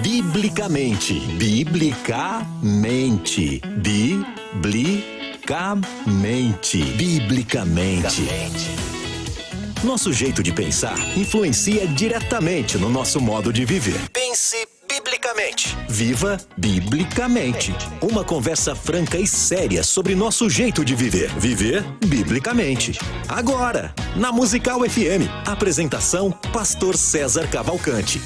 Biblicamente. Biblicamente. Biblicamente. Nosso jeito de pensar influencia diretamente no nosso modo de viver. Pense biblicamente. Viva biblicamente. Uma conversa franca e séria sobre nosso jeito de viver. Viver biblicamente. Agora, na Musical FM. Apresentação: Pastor César Cavalcante.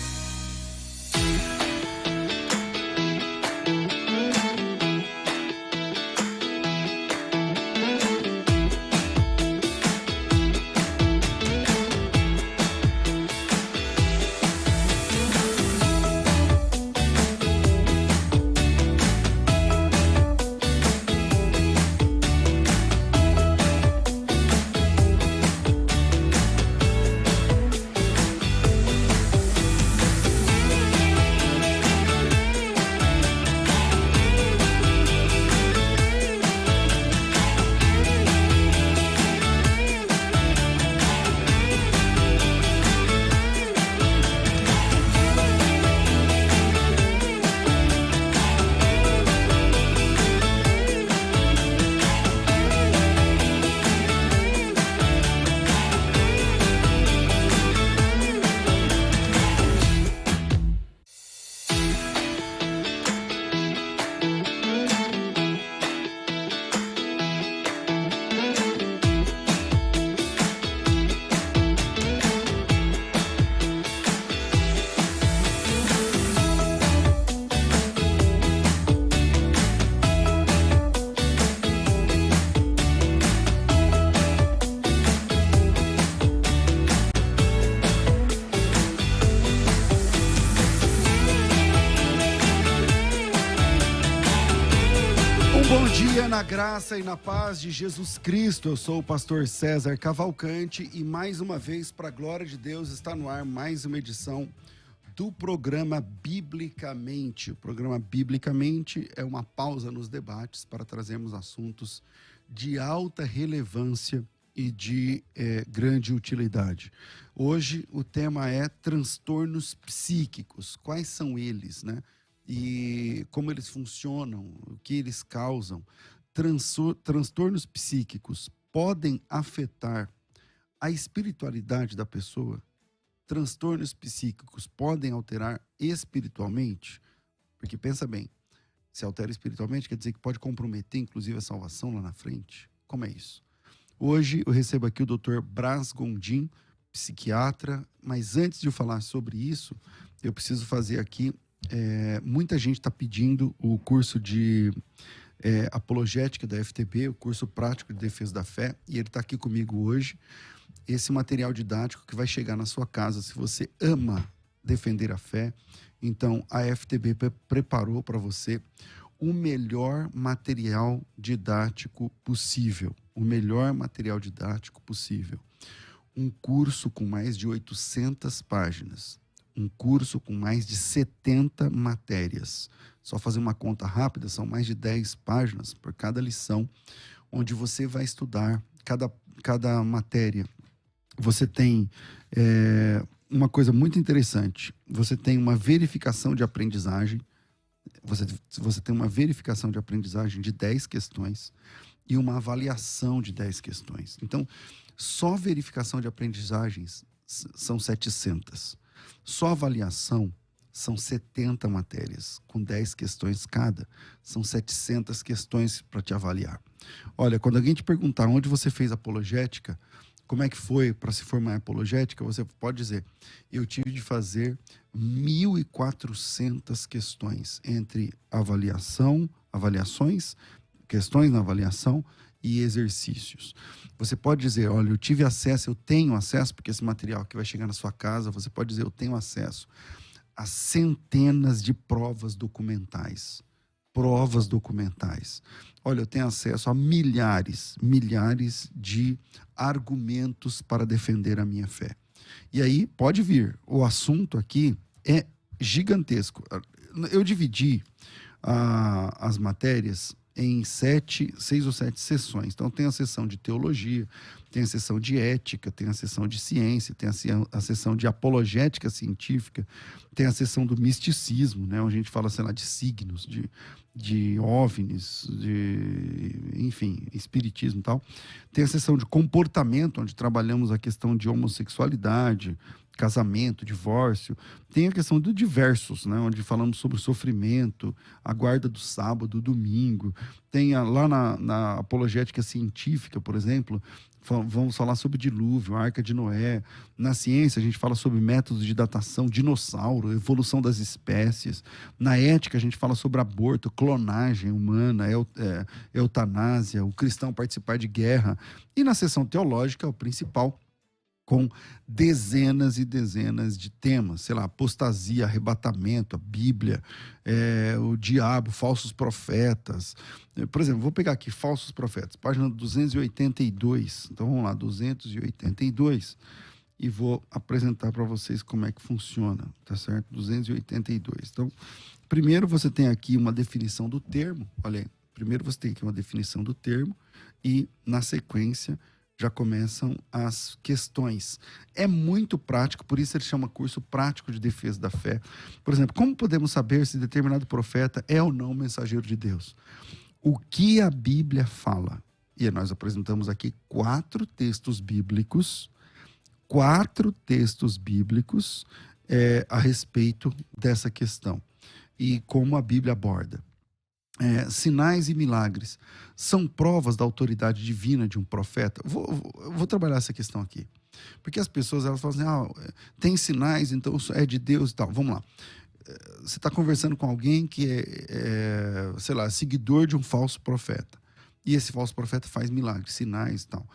Na graça e na paz de Jesus Cristo, eu sou o pastor César Cavalcante e mais uma vez, para a glória de Deus, está no ar mais uma edição do programa Biblicamente. O programa Biblicamente é uma pausa nos debates para trazermos assuntos de alta relevância e de grande utilidade. Hoje o tema é transtornos psíquicos. Quais são eles, né? E como eles funcionam, o que eles causam. Transtornos psíquicos podem afetar a espiritualidade da pessoa? Transtornos psíquicos podem alterar espiritualmente? Porque pensa bem, se altera espiritualmente, quer dizer que pode comprometer inclusive a salvação lá na frente? Como é isso? Hoje eu recebo aqui o Dr. Braz Gondim, psiquiatra, mas antes de eu falar sobre isso, eu preciso fazer aqui, muita gente está pedindo o curso de apologética da FTB, o curso prático de defesa da fé, e ele está aqui comigo hoje. Esse material didático que vai chegar na sua casa, se você ama defender a fé, então a FTB preparou para você o melhor material didático possível, um curso com mais de 800 páginas, um curso com mais de 70 matérias. Só fazer uma conta rápida, são mais de 10 páginas por cada lição, onde você vai estudar cada matéria. Você tem uma coisa muito interessante, você tem uma verificação de aprendizagem, você tem uma verificação de aprendizagem de 10 questões e uma avaliação de 10 questões. Então, só verificação de aprendizagens são 700. Só avaliação são 70 matérias, com 10 questões cada. São 700 questões para te avaliar. Olha, quando alguém te perguntar onde você fez apologética, como é que foi para se formar em apologética, você pode dizer: eu tive de fazer 1.400 questões entre avaliações, questões na avaliação e exercícios. Você pode dizer: olha, eu tive acesso, eu tenho acesso, porque esse material que vai chegar na sua casa, você pode dizer: eu tenho acesso a centenas de provas documentais. Olha, eu tenho acesso a milhares de argumentos para defender a minha fé. E aí, pode vir, o assunto aqui é gigantesco. Eu dividi as matérias em 6 ou 7 sessões. Então tem a sessão de teologia, tem a sessão de ética, tem a sessão de ciência, tem a sessão de apologética científica, tem a sessão do misticismo, né, onde a gente fala, sei lá, de signos, de OVNIs, enfim, espiritismo e tal. Tem a sessão de comportamento, onde trabalhamos a questão de homossexualidade, casamento, divórcio. Tem a questão do diversos, né, onde falamos sobre sofrimento, a guarda do sábado, domingo. Tem lá na apologética científica, por exemplo, vamos falar sobre dilúvio, a Arca de Noé. Na ciência, a gente fala sobre métodos de datação, dinossauro, evolução das espécies. Na ética, a gente fala sobre aborto, clonagem humana, eutanásia, o cristão participar de guerra. E na seção teológica, o principal, com dezenas e dezenas de temas, sei lá, apostasia, arrebatamento, a Bíblia, o diabo, falsos profetas. Por exemplo, vou pegar aqui, falsos profetas, página 282. Então, vamos lá, 282, e vou apresentar para vocês como é que funciona, tá certo? 282. Então, primeiro você tem aqui uma definição do termo, olha aí, primeiro você tem aqui uma definição do termo, e, na sequência, já começam as questões. É muito prático, por isso ele chama curso prático de defesa da fé. Por exemplo, como podemos saber se determinado profeta é ou não mensageiro de Deus? O que a Bíblia fala? E nós apresentamos aqui 4 textos bíblicos a respeito dessa questão. E como a Bíblia aborda. Sinais e milagres são provas da autoridade divina de um profeta? Vou trabalhar essa questão aqui. Porque as pessoas, elas falam assim, tem sinais, então é de Deus e tal. Vamos lá. Você está conversando com alguém que sei lá, seguidor de um falso profeta. E esse falso profeta faz milagres, sinais e tal.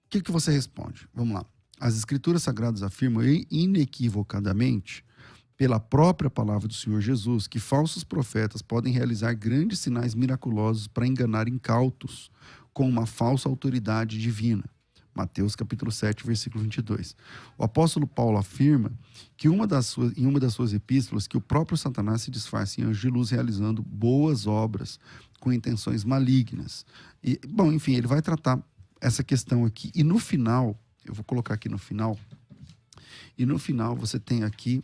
O que você responde? Vamos lá. As Escrituras Sagradas afirmam inequivocadamente, pela própria palavra do Senhor Jesus, que falsos profetas podem realizar grandes sinais miraculosos para enganar incautos com uma falsa autoridade divina. Mateus capítulo 7, versículo 22. O apóstolo Paulo afirma que em uma das suas epístolas que o próprio Satanás se disfarça em anjo de luz realizando boas obras com intenções malignas. E, bom, enfim, ele vai tratar essa questão aqui. E no final, eu vou colocar aqui no final, e no final você tem aqui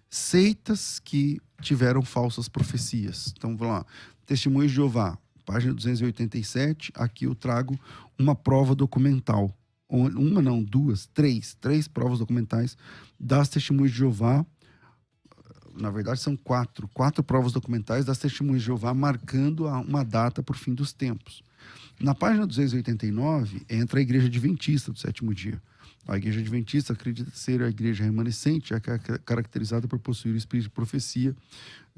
seitas que tiveram falsas profecias. Então, vamos lá. Testemunhos de Jeová, página 287. Aqui eu trago uma prova documental. Uma não, duas, três provas documentais das Testemunhas de Jeová. Na verdade, são 4 provas documentais das Testemunhas de Jeová, marcando uma data para o fim dos tempos. Na página 289, entra a Igreja Adventista do Sétimo Dia. A Igreja Adventista acredita ser a igreja remanescente, é caracterizada por possuir o espírito de profecia,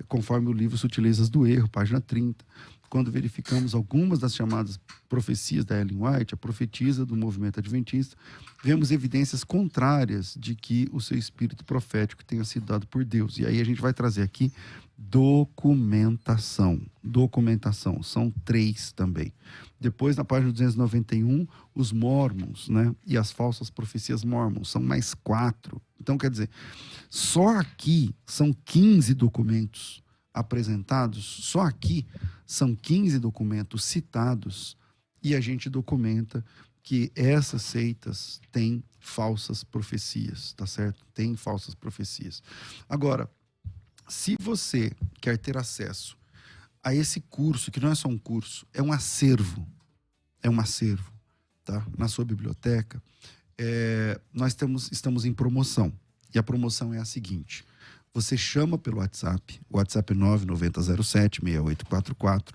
conforme o livro Sutilezas do Erro, página 30. Quando verificamos algumas das chamadas profecias da Ellen White, a profetisa do movimento adventista, vemos evidências contrárias de que o seu espírito profético tenha sido dado por Deus. E aí a gente vai trazer aqui documentação. São 3 também. Depois, na página 291, os mormons, né? E as falsas profecias mormons, são mais 4. Então, quer dizer, só aqui são 15 documentos apresentados, só aqui são 15 documentos citados, e a gente documenta que essas seitas têm falsas profecias, tá certo? Tem falsas profecias. Agora, se você quer ter acesso a esse curso, que não é só um curso, é um acervo, tá? Na sua biblioteca, nós estamos em promoção, e a promoção é a seguinte: você chama pelo WhatsApp, o WhatsApp é 99007-6844,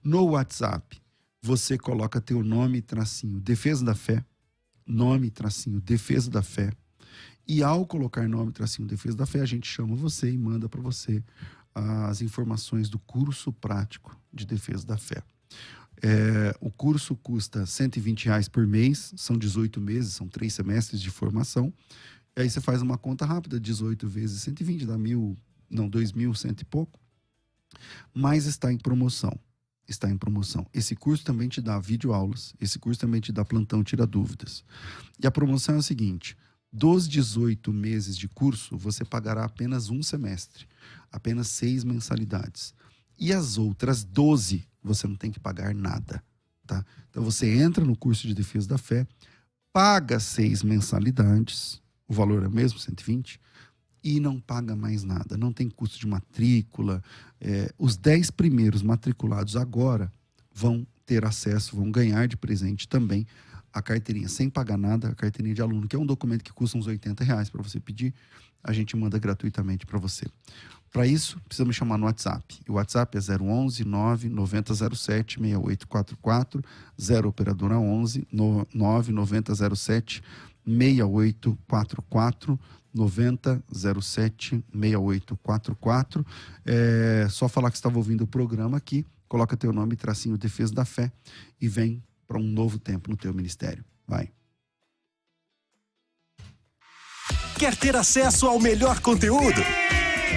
no WhatsApp você coloca teu nome, tracinho, Defesa da Fé, nome, tracinho, Defesa da Fé, e ao colocar nome, tracinho, Defesa da Fé, a gente chama você e manda para você as informações do curso prático de Defesa da Fé. O curso custa R$120 por mês, são 18 meses, são 3 semestres de formação. E aí você faz uma conta rápida, 18 vezes 120, dá 2.100 e pouco. Mas está em promoção. Esse curso também te dá videoaulas, esse curso também te dá plantão, tira dúvidas. E a promoção é a seguinte: dos 18 meses de curso, você pagará apenas um semestre, apenas 6 mensalidades. E as outras 12, você não tem que pagar nada, tá? Então você entra no curso de Defesa da Fé, paga 6 mensalidades, o valor é o mesmo, 120, e não paga mais nada. Não tem custo de matrícula. Os 10 primeiros matriculados agora vão ter acesso, vão ganhar de presente também a carteirinha, sem pagar nada, a carteirinha de aluno, que é um documento que custa uns R$80 para você pedir, a gente manda gratuitamente para você. Para isso, precisa me chamar no WhatsApp. O WhatsApp é 011 99007 6844, 0 operadora 11 99007 6844, 9007 6844. É só falar que estava ouvindo o programa aqui, coloca teu nome, tracinho Defesa da Fé e vem para um novo tempo no teu ministério. Vai. Quer ter acesso ao melhor conteúdo?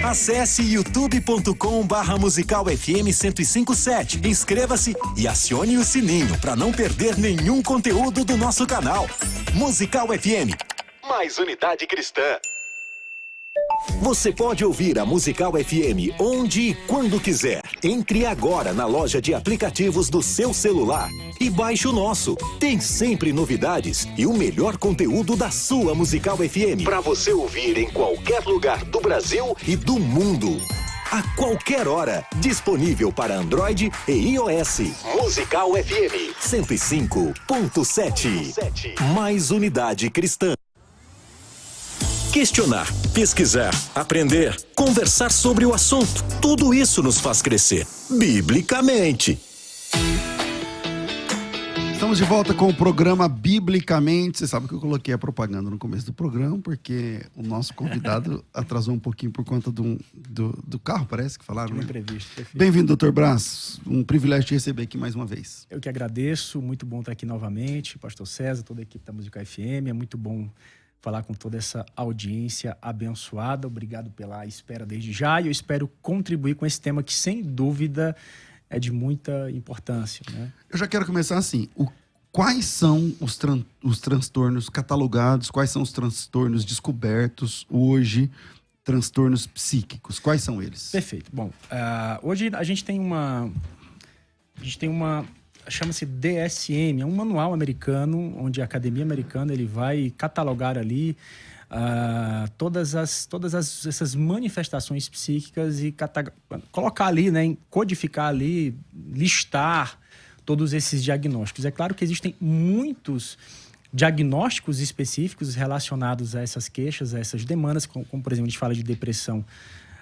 Acesse youtube.com/musicalfm 1057. Inscreva-se e acione o sininho para não perder nenhum conteúdo do nosso canal. Musical FM, mais unidade cristã. Você pode ouvir a Musical FM onde e quando quiser. Entre agora na loja de aplicativos do seu celular e baixe o nosso. Tem sempre novidades e o melhor conteúdo da sua Musical FM para você ouvir em qualquer lugar do Brasil e do mundo. A qualquer hora, disponível para Android e iOS. Musical FM 105.7. Mais unidade cristã. Questionar, pesquisar, aprender, conversar sobre o assunto. Tudo isso nos faz crescer, biblicamente. Estamos de volta com o programa Biblicamente. Você sabe que eu coloquei a propaganda no começo do programa, porque o nosso convidado atrasou um pouquinho por conta do carro, parece que falaram, né? Imprevisto. Bem-vindo, doutor Brás. Um privilégio te receber aqui mais uma vez. Eu que agradeço, muito bom estar aqui novamente. Pastor César, toda a equipe da Musical FM, é muito bom falar com toda essa audiência abençoada. Obrigado pela espera desde já e eu espero contribuir com esse tema que, sem dúvida, é de muita importância, né? Eu já quero começar assim. Quais são os transtornos catalogados, quais são os transtornos descobertos hoje, transtornos psíquicos? Quais são eles? Perfeito. Bom, hoje a gente tem uma chama-se DSM, é um manual americano, onde a Academia Americana ele vai catalogar ali todas essas manifestações psíquicas e colocar ali, né, codificar ali, listar todos esses diagnósticos. É claro que existem muitos diagnósticos específicos relacionados a essas queixas, a essas demandas, como por exemplo, a gente fala de depressão.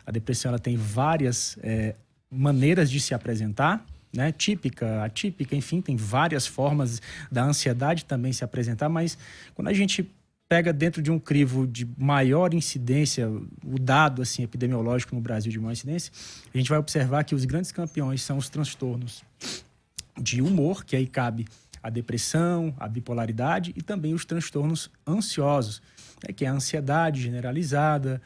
A depressão ela tem várias maneiras de se apresentar, né? Típica, atípica, enfim, tem várias formas da ansiedade também se apresentar, mas quando a gente pega dentro de um crivo de maior incidência, o dado assim, epidemiológico no Brasil de maior incidência, a gente vai observar que os grandes campeões são os transtornos de humor, que aí cabe a depressão, a bipolaridade e também os transtornos ansiosos, né? Que é a ansiedade generalizada,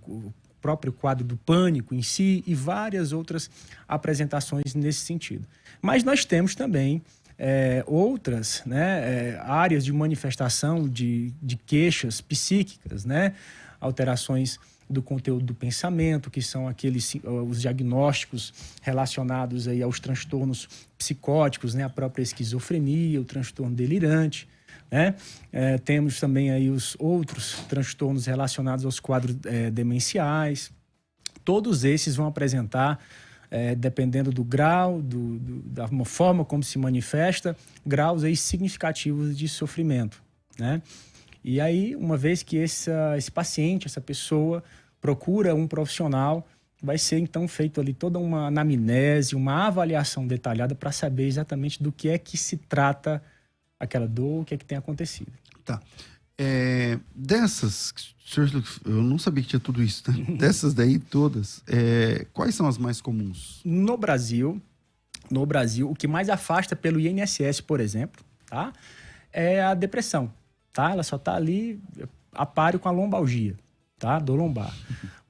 o próprio quadro do pânico em si e várias outras apresentações nesse sentido. Mas nós temos também outras, né, áreas de manifestação de queixas psíquicas, né? Alterações do conteúdo do pensamento, que são os diagnósticos relacionados aí aos transtornos psicóticos, né? A própria esquizofrenia, o transtorno delirante, né? Temos também aí os outros transtornos relacionados aos quadros demenciais. Todos esses vão apresentar, dependendo do grau, da forma como se manifesta, graus aí significativos de sofrimento, né? E aí, uma vez que esse paciente, essa pessoa, procura um profissional, vai ser então feito ali toda uma anamnese, uma avaliação detalhada para saber exatamente do que é que se trata aquela dor, o que é que tem acontecido. Tá. Dessas, eu não sabia que tinha tudo isso, né? Dessas daí todas, quais são as mais comuns? No Brasil, o que mais afasta pelo INSS, por exemplo, tá? É a depressão, tá? Ela só está ali a páreo com a lombalgia, tá? Dor lombar.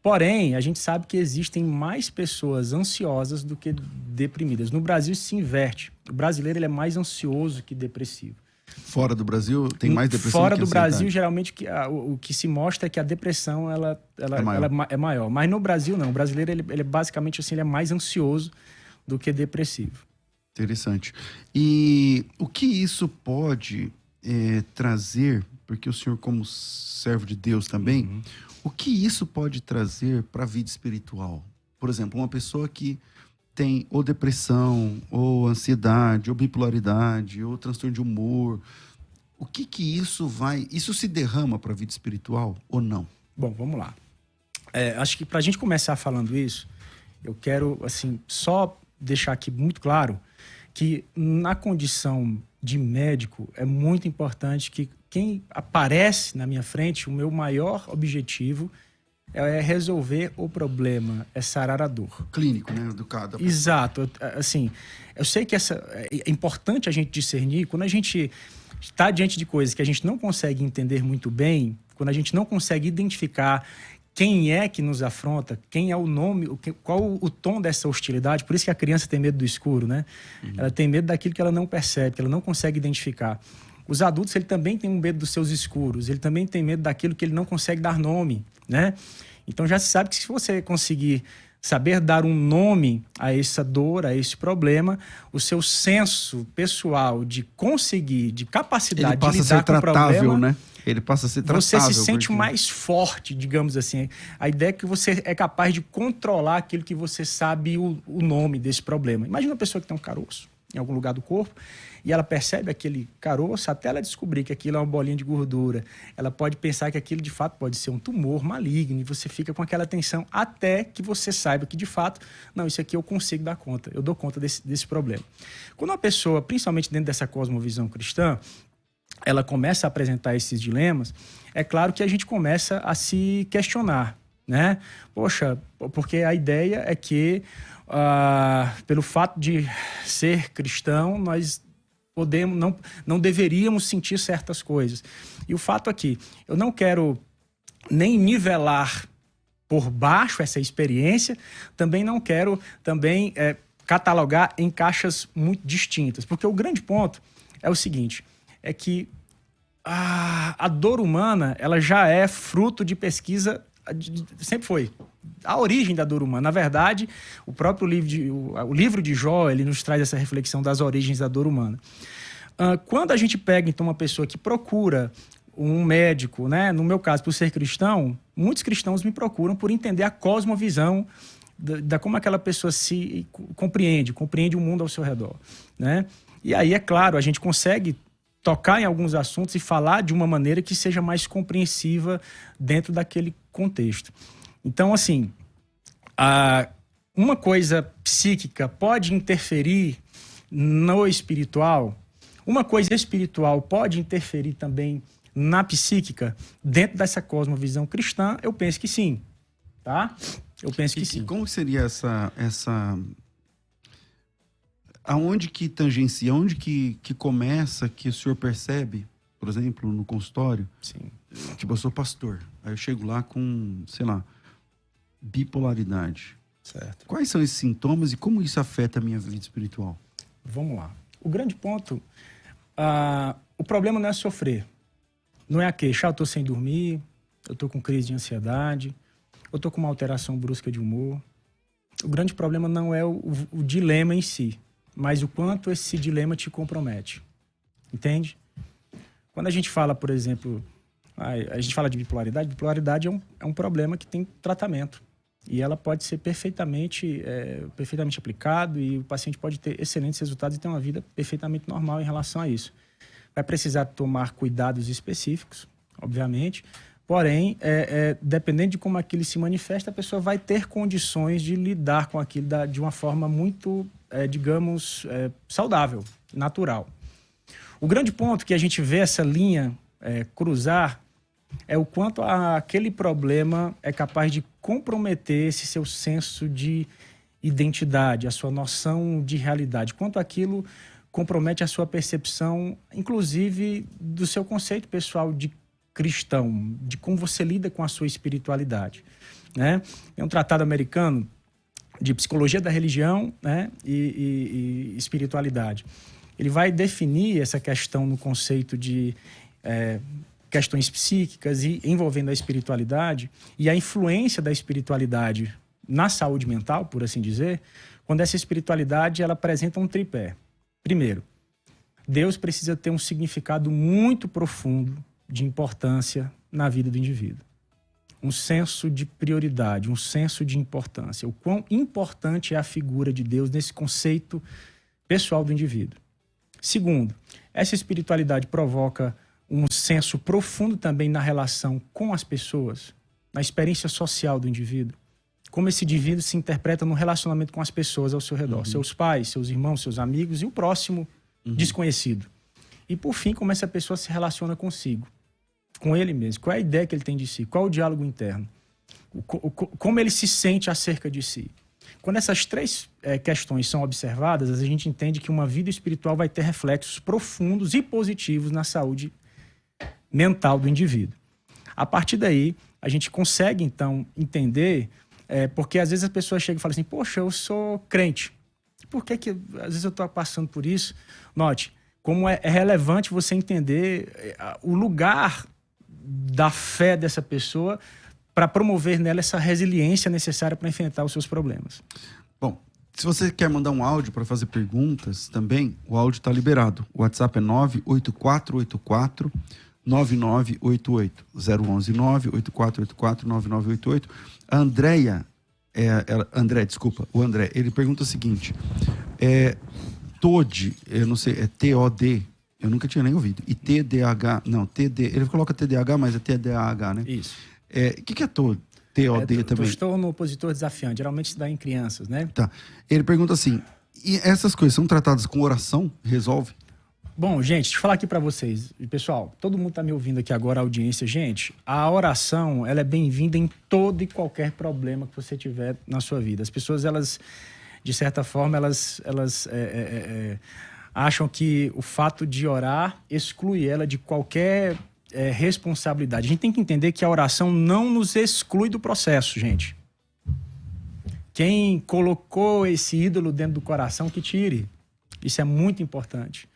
Porém, a gente sabe que existem mais pessoas ansiosas do que deprimidas. No Brasil, isso se inverte. O brasileiro ele é mais ansioso que depressivo. Fora do Brasil tem mais depressão? Fora que do ansiedade? Brasil, geralmente, o que se mostra é que a depressão maior. ela é maior. Mas no Brasil, não. O brasileiro, ele é basicamente assim, ele é mais ansioso do que depressivo. Interessante. E o que isso pode trazer, porque o senhor como servo de Deus também, o que isso pode trazer para a vida espiritual? Por exemplo, uma pessoa que tem ou depressão, ou ansiedade, ou bipolaridade, ou transtorno de humor, o que isso se derrama para a vida espiritual ou não? Bom, vamos lá. Acho que para a gente começar falando isso, eu quero, assim, só deixar aqui muito claro que na condição de médico é muito importante que quem aparece na minha frente, o meu maior objetivo é resolver o problema, é sarar a dor. Clínico, né? Do cada pessoa. Exato. Assim, eu sei que é importante a gente discernir quando a gente está diante de coisas que a gente não consegue entender muito bem, quando a gente não consegue identificar quem é que nos afronta, quem é o nome, qual o tom dessa hostilidade. Por isso que a criança tem medo do escuro, né? Ela tem medo daquilo que ela não percebe, que ela não consegue identificar. Os adultos, ele também tem um medo dos seus escuros, ele também tem medo daquilo que ele não consegue dar nome, né? Então já se sabe que se você conseguir saber dar um nome a essa dor, a esse problema, o seu senso pessoal de conseguir, de capacidade de lidar com o problema, né? Ele passa a ser tratável. Você se sente mais forte, digamos assim. A ideia é que você é capaz de controlar aquilo que você sabe o nome desse problema. Imagina uma pessoa que tem um caroço em algum lugar do corpo e ela percebe aquele caroço até ela descobrir que aquilo é uma bolinha de gordura. Ela pode pensar que aquilo de fato pode ser um tumor maligno e você fica com aquela tensão até que você saiba que de fato, não, isso aqui eu consigo dar conta, eu dou conta desse problema. Quando uma pessoa, principalmente dentro dessa cosmovisão cristã, ela começa a apresentar esses dilemas, é claro que a gente começa a se questionar, né? Poxa, porque a ideia é que pelo fato de ser cristão, nós não deveríamos sentir certas coisas. E o fato é que eu não quero nem nivelar por baixo essa experiência, também não quero catalogar em caixas muito distintas. Porque o grande ponto é o seguinte, é que a dor humana ela já é fruto de pesquisa, sempre foi. A origem da dor humana. Na verdade, o próprio livro de Jó, ele nos traz essa reflexão das origens da dor humana. Quando a gente pega, então, uma pessoa que procura um médico, né? No meu caso, por ser cristão, muitos cristãos me procuram por entender a cosmovisão da como aquela pessoa se compreende o mundo ao seu redor, né? E aí, é claro, a gente consegue tocar em alguns assuntos e falar de uma maneira que seja mais compreensiva dentro daquele contexto. Então, assim, uma coisa psíquica pode interferir no espiritual, uma coisa espiritual pode interferir também na psíquica, dentro dessa cosmovisão cristã, eu penso que sim, tá? Eu penso que sim. E como seria essa... Aonde que tangencia, aonde que começa, que o senhor percebe, por exemplo, no consultório? Sim. Tipo, eu sou pastor, aí eu chego lá com, sei lá, bipolaridade. Certo. Quais são esses sintomas e como isso afeta a minha vida espiritual? Vamos lá. O grande ponto, o problema não é sofrer, não é a queixa, eu estou sem dormir, eu estou com crise de ansiedade, eu estou com uma alteração brusca de humor. O grande problema não é o dilema em si, mas o quanto esse dilema te compromete. Entende? Quando a gente fala, por exemplo, a gente fala de bipolaridade é um problema que tem tratamento. E ela pode ser perfeitamente aplicado e o paciente pode ter excelentes resultados e ter uma vida perfeitamente normal em relação a isso. Vai precisar tomar cuidados específicos, obviamente, porém, dependendo de como aquilo se manifesta, a pessoa vai ter condições de lidar com aquilo de uma forma muito, saudável, natural. O grande ponto que a gente vê essa linha cruzar é o quanto aquele problema é capaz de comprometer esse seu senso de identidade, a sua noção de realidade. Quanto aquilo compromete a sua percepção, inclusive, do seu conceito pessoal de cristão, de como você lida com a sua espiritualidade, né? É um tratado americano de psicologia da religião, né? e espiritualidade. ele vai definir essa questão no conceito de questões psíquicas e envolvendo a espiritualidade e a influência da espiritualidade na saúde mental, por assim dizer, quando essa espiritualidade ela apresenta um tripé. Primeiro, Deus precisa ter um significado muito profundo de importância na vida do indivíduo. Um senso de prioridade, um senso de importância. O quão importante é a figura de Deus nesse conceito pessoal do indivíduo. Segundo, essa espiritualidade provoca um senso profundo também na relação com as pessoas, na experiência social do indivíduo. Como esse indivíduo se interpreta no relacionamento com as pessoas ao seu redor. Seus pais, seus irmãos, seus amigos e o próximo desconhecido. E, por fim, como essa pessoa se relaciona consigo, com ele mesmo. Qual é a ideia que ele tem de si? Qual é o diálogo interno? Como ele se sente acerca de si? Quando essas três questões são observadas, a gente entende que uma vida espiritual vai ter reflexos profundos e positivos na saúde mental do indivíduo. A partir daí, a gente consegue, então, entender, porque às vezes a pessoa chega e fala assim, poxa, eu sou crente. Por que às vezes eu estou passando por isso? Note, como é relevante você entender o lugar da fé dessa pessoa para promover nela essa resiliência necessária para enfrentar os seus problemas. Bom, se você quer mandar um áudio para fazer perguntas também, o áudio está liberado. O WhatsApp é 98484 9988 011 98484 9988. A Andréia, o André, ele pergunta o seguinte, TOD, eu não sei, é TOD, eu nunca tinha nem ouvido, e TDAH, não, TD, ele coloca TDAH, mas é TDAH, né? Isso. O que é TOD também? Transtorno opositor desafiante, geralmente se dá em crianças, né? Tá, ele pergunta assim, e essas coisas são tratadas com oração? Resolve? Bom, gente, deixa eu falar aqui para vocês. Pessoal, todo mundo tá me ouvindo aqui agora, a audiência. Gente, a oração, ela é bem-vinda em todo e qualquer problema que você tiver na sua vida. As pessoas, elas, de certa forma, elas acham que o fato de orar exclui ela de qualquer responsabilidade. A gente tem que entender que a oração não nos exclui do processo, gente. Quem colocou esse ídolo dentro do coração, que tire. Isso é muito importante.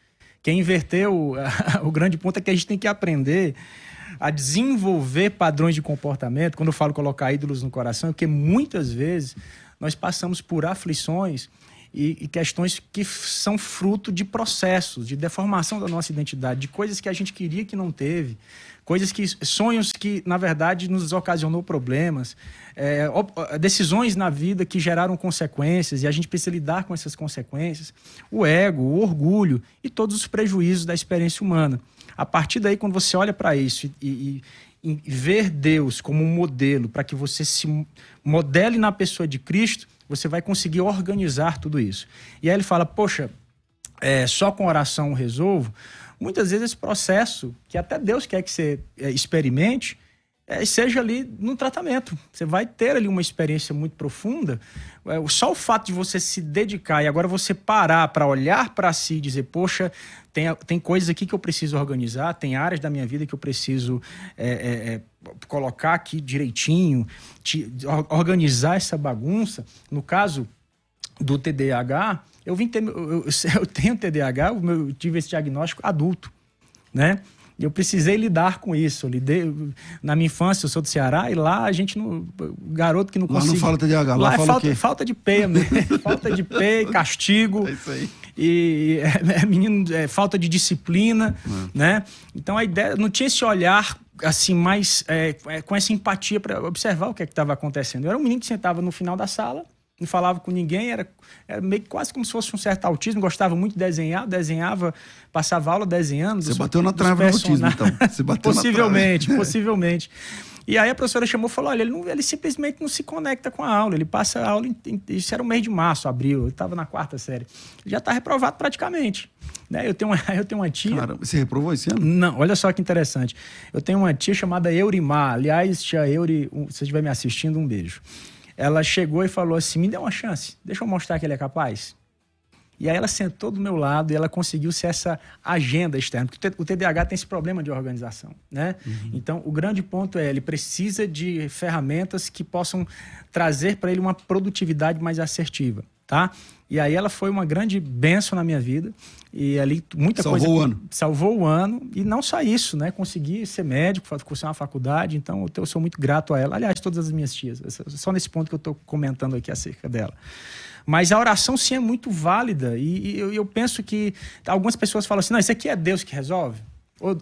Quem inverteu, o grande ponto é que a gente tem que aprender a desenvolver padrões de comportamento. Quando eu falo colocar ídolos no coração, é porque muitas vezes nós passamos por aflições e questões que são fruto de processos, de deformação da nossa identidade, de coisas que a gente queria que não teve, sonhos que, na verdade, nos ocasionou problemas, decisões na vida que geraram consequências e a gente precisa lidar com essas consequências, o ego, o orgulho e todos os prejuízos da experiência humana. A partir daí, quando você olha para isso e ver Deus como um modelo para que você se modele na pessoa de Cristo, você vai conseguir organizar tudo isso. E aí ele fala, poxa, só com oração eu resolvo. Muitas vezes esse processo, que até Deus quer que você experimente, seja ali no tratamento. Você vai ter ali uma experiência muito profunda. Só o fato de você se dedicar e agora você parar para olhar para si e dizer, poxa, tem coisas aqui que eu preciso organizar, tem áreas da minha vida que eu preciso colocar aqui direitinho, organizar essa bagunça. No caso do TDAH, eu tenho TDAH, eu tive esse diagnóstico adulto, né? Eu precisei lidar com isso. Na minha infância, eu sou do Ceará, e lá a gente não. Garoto que não consegue. Lá não fala TDAH, lá fala o quê? Falta de P, né? Falta de P, castigo. É isso aí. E menino, falta de disciplina, né? Então a ideia não tinha esse olhar assim mais com essa empatia para observar o que estava acontecendo. Eu era um menino que sentava no final da sala, não falava com ninguém, era meio quase como se fosse um certo autismo, gostava muito de desenhar, desenhava, passava aula desenhando. Você bateu na trave do autismo, então. Você bateu Possivelmente. E aí a professora chamou e falou, olha, ele simplesmente não se conecta com a aula, ele passa a aula, isso era o mês de março, abril, eu estava na 4ª série, ele já está reprovado praticamente. Né? Eu tenho uma tia... Caramba, você reprovou esse ano? Não, olha só que interessante. Eu tenho uma tia chamada Eurimar, aliás, tia Euri, se você estiver me assistindo, um beijo. Ela chegou e falou assim, me dê uma chance, deixa eu mostrar que ele é capaz. E aí ela sentou do meu lado e ela conseguiu ser essa agenda externa. Porque o TDAH tem esse problema de organização, né? Então, o grande ponto ele precisa de ferramentas que possam trazer para ele uma produtividade mais assertiva. tá? E aí ela foi uma grande bênção na minha vida. E ali muita coisa... Salvou o ano. Salvou o ano. E não só isso, né? Consegui ser médico, cursar uma faculdade. Então eu sou muito grato a ela. Aliás, todas as minhas tias. Só nesse ponto que eu estou comentando aqui acerca dela. Mas a oração sim é muito válida. E eu penso que algumas pessoas falam assim, não, isso aqui é Deus que resolve? Ou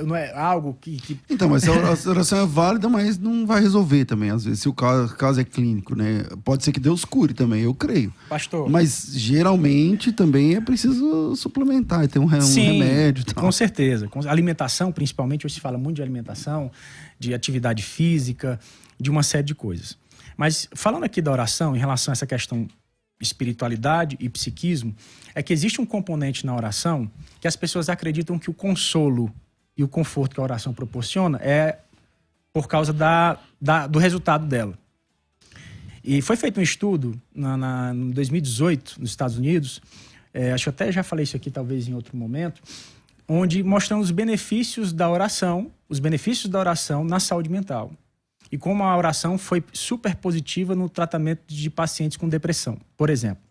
não é algo que... Então, mas a oração é válida, mas não vai resolver também, às vezes, se o caso é clínico, né? Pode ser que Deus cure também, eu creio. Pastor. Mas, geralmente, também é preciso suplementar, ter um remédio e tal. Com certeza. Alimentação, principalmente, hoje se fala muito de alimentação, de atividade física, de uma série de coisas. Mas, falando aqui da oração, em relação a essa questão espiritualidade e psiquismo, é que existe um componente na oração que as pessoas acreditam que o consolo e o conforto que a oração proporciona é por causa do resultado dela. E foi feito um estudo em 2018 nos Estados Unidos, acho que até já falei isso aqui talvez em outro momento, onde mostrando os benefícios da oração na saúde mental. E como a oração foi super positiva no tratamento de pacientes com depressão, por exemplo.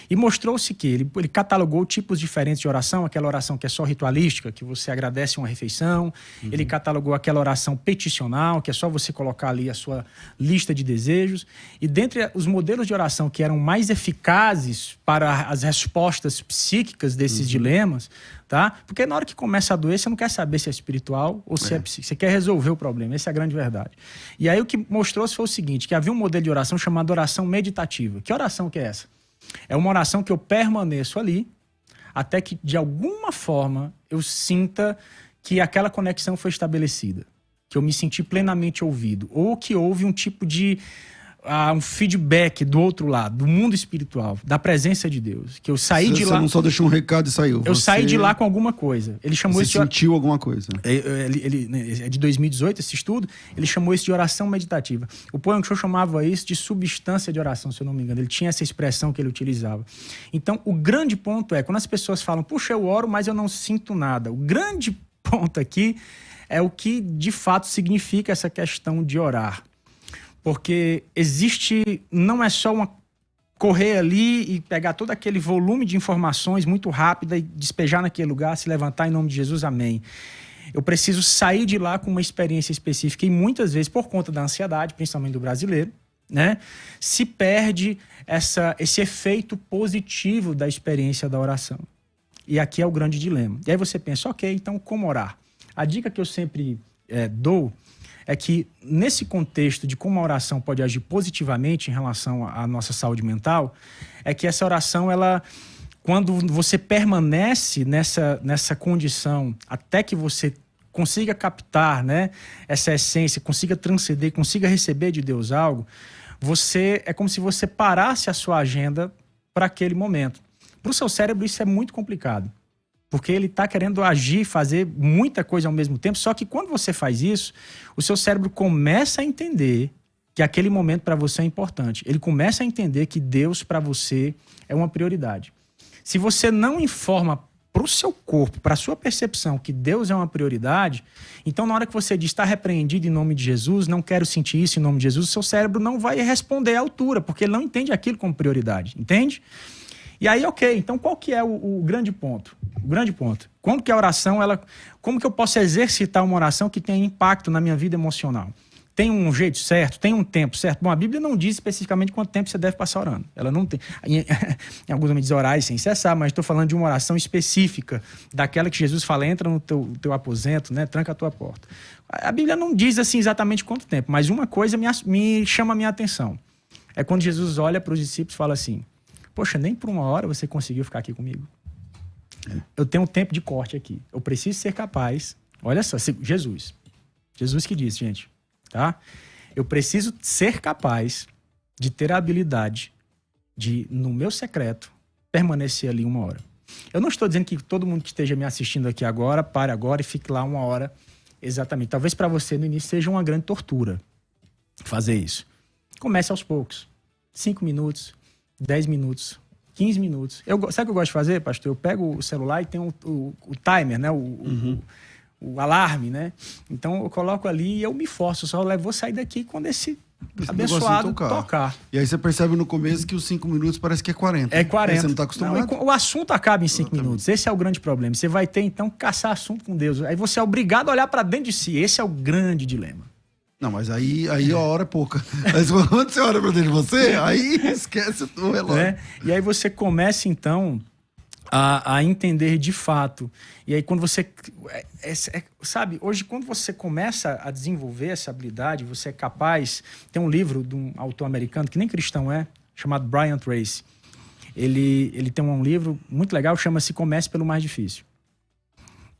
E mostrou-se que ele catalogou tipos diferentes de oração, aquela oração que é só ritualística, que você agradece uma refeição. Ele catalogou aquela oração peticional, que é só você colocar ali a sua lista de desejos. E dentre os modelos de oração que eram mais eficazes para as respostas psíquicas desses dilemas, tá? Porque na hora que começa a doer, você não quer saber se é espiritual ou se é psíquico. Você quer resolver o problema. Essa é a grande verdade. E aí o que mostrou-se foi o seguinte, que havia um modelo de oração chamado oração meditativa. Que oração que é essa? É uma oração que eu permaneço ali até que, de alguma forma, eu sinta que aquela conexão foi estabelecida, que eu me senti plenamente ouvido, ou que houve um tipo de um feedback do outro lado, do mundo espiritual, da presença de Deus, que eu saí de lá... Você não só deixou um recado e saiu. Eu saí de lá com alguma coisa. Ele chamou isso de... sentiu alguma coisa. É de 2018 esse estudo, ele chamou isso de oração meditativa. O Paul Cho chamava isso de substância de oração, se eu não me engano. Ele tinha essa expressão que ele utilizava. Então, o grande ponto é, quando as pessoas falam, puxa, eu oro, mas eu não sinto nada. O grande ponto aqui é o que, de fato, significa essa questão de orar. Porque não é só correr ali e pegar todo aquele volume de informações muito rápida e despejar naquele lugar, se levantar em nome de Jesus, amém. Eu preciso sair de lá com uma experiência específica e muitas vezes, por conta da ansiedade, principalmente do brasileiro, né, se perde esse efeito positivo da experiência da oração. E aqui é o grande dilema. E aí você pensa, ok, então como orar? A dica que eu sempre dou é que, nesse contexto de como a oração pode agir positivamente em relação à nossa saúde mental, é que essa oração, quando você permanece nessa condição, até que você consiga captar, né, essa essência, consiga transcender, consiga receber de Deus algo, é como se você parasse a sua agenda para aquele momento. Para o seu cérebro, isso é muito complicado. Porque ele está querendo agir, fazer muita coisa ao mesmo tempo, só que quando você faz isso, o seu cérebro começa a entender que aquele momento para você é importante. Ele começa a entender que Deus para você é uma prioridade. Se você não informa para o seu corpo, para a sua percepção que Deus é uma prioridade, então na hora que você diz, está repreendido em nome de Jesus, não quero sentir isso em nome de Jesus, o seu cérebro não vai responder à altura, porque ele não entende aquilo como prioridade, entende? E aí, ok, então qual que é o grande ponto? O grande ponto. Como que a oração, como que eu posso exercitar uma oração que tenha impacto na minha vida emocional? Tem um jeito certo? Tem um tempo certo? Bom, a Bíblia não diz especificamente quanto tempo você deve passar orando. Ela não tem. Em alguns momentos orais sem cessar, mas estou falando de uma oração específica, daquela que Jesus fala, entra no teu aposento, né, tranca a tua porta. A Bíblia não diz assim exatamente quanto tempo, mas uma coisa me chama a minha atenção. É quando Jesus olha para os discípulos e fala assim, poxa, nem por uma hora você conseguiu ficar aqui comigo. Eu tenho um tempo de corte aqui. Eu preciso ser capaz... Olha só, Jesus que disse, gente, tá? Eu preciso ser capaz de ter a habilidade de, no meu secreto, permanecer ali uma hora. Eu não estou dizendo que todo mundo que esteja me assistindo aqui agora, pare agora e fique lá uma hora exatamente. Talvez para você no início seja uma grande tortura fazer isso. Comece aos poucos. 5 minutos, 10 minutos, 15 minutos. Sabe o que eu gosto de fazer, pastor? Eu pego o celular e tem o timer, né? O alarme, né? Então eu coloco ali e eu me forço. Vou sair daqui quando esse abençoado tocar. E aí você percebe no começo que os 5 minutos parece que é 40. É 40. Aí você não está acostumado. Não, o assunto acaba em 5 minutos. Esse é o grande problema. Você vai ter, então, que caçar assunto com Deus. Aí você é obrigado a olhar para dentro de si. Esse é o grande dilema. Não, mas aí a hora é pouca. Mas quando você olha para dentro de você, aí esquece o relógio. E aí você começa, então, a entender de fato. E aí quando você... sabe, hoje quando você começa a desenvolver essa habilidade, você é capaz... Tem um livro de um autor americano, que nem cristão é, chamado Brian Tracy. Ele tem um livro muito legal, chama-se Comece pelo Mais Difícil.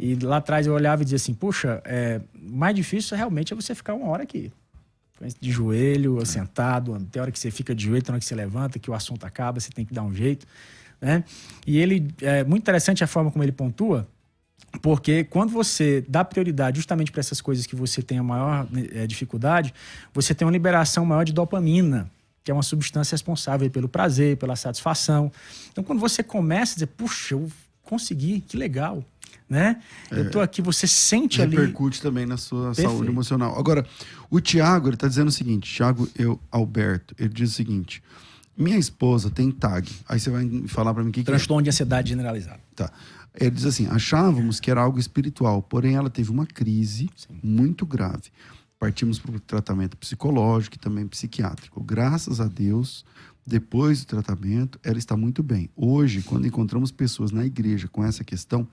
E lá atrás eu olhava e dizia assim, puxa, mais difícil realmente é você ficar uma hora aqui. De joelho, sentado, tem hora que você fica de joelho, tem hora que você levanta, que o assunto acaba, você tem que dar um jeito, né? E ele, é muito interessante a forma como ele pontua, porque quando você dá prioridade justamente para essas coisas que você tem a maior dificuldade, você tem uma liberação maior de dopamina, que é uma substância responsável pelo prazer, pela satisfação. Então, quando você começa a dizer, puxa, eu consegui, que legal, né? Eu tô aqui, você sente ali... Repercute também na sua saúde emocional. Agora, o Tiago, ele tá dizendo o seguinte, Alberto, ele diz o seguinte, minha esposa tem TAG, aí você vai falar para mim o que transtorno de ansiedade generalizada. Tá. Ele diz assim, achávamos que era algo espiritual, porém ela teve uma crise muito grave. Partimos para o tratamento psicológico e também psiquiátrico. Graças a Deus, depois do tratamento, ela está muito bem. Hoje, quando encontramos pessoas na igreja com essa questão,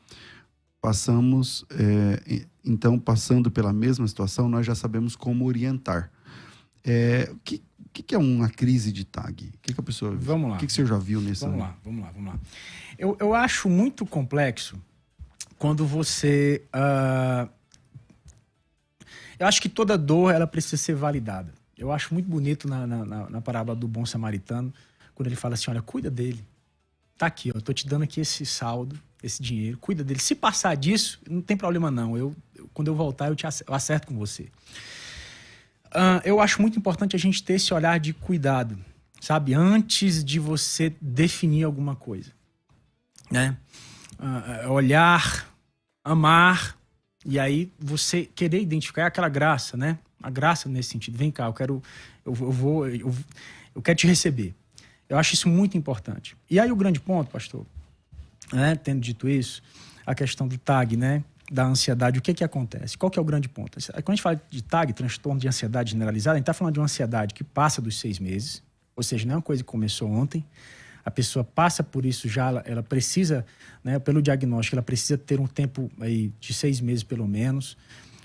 passando pela mesma situação, nós já sabemos como orientar. O que é uma crise de TAG? O que a pessoa... Vamos lá. O que você já viu nesse... Vamos lá. Eu acho muito complexo quando você... Eu acho que toda dor, ela precisa ser validada. Eu acho muito bonito na parábola do bom samaritano, quando ele fala assim, olha, cuida dele. Tá aqui, ó, eu tô te dando aqui esse saldo, esse dinheiro, cuida dele. Se passar disso, não tem problema não. Quando eu voltar, eu acerto com você. Eu acho muito importante a gente ter esse olhar de cuidado, sabe? Antes de você definir alguma coisa, né? Olhar, amar, e aí você querer identificar aquela graça, né? A graça nesse sentido. Vem cá, eu quero te receber. Eu acho isso muito importante. E aí o grande ponto, pastor, né? Tendo dito isso, a questão do TAG, né? Da ansiedade, o que acontece? Qual que é o grande ponto? Quando a gente fala de TAG, transtorno de ansiedade generalizada, a gente está falando de uma ansiedade que passa dos 6 meses, ou seja, não é uma coisa que começou ontem, a pessoa passa por isso já, ela precisa, né, pelo diagnóstico, ela precisa ter um tempo aí de 6 meses pelo menos,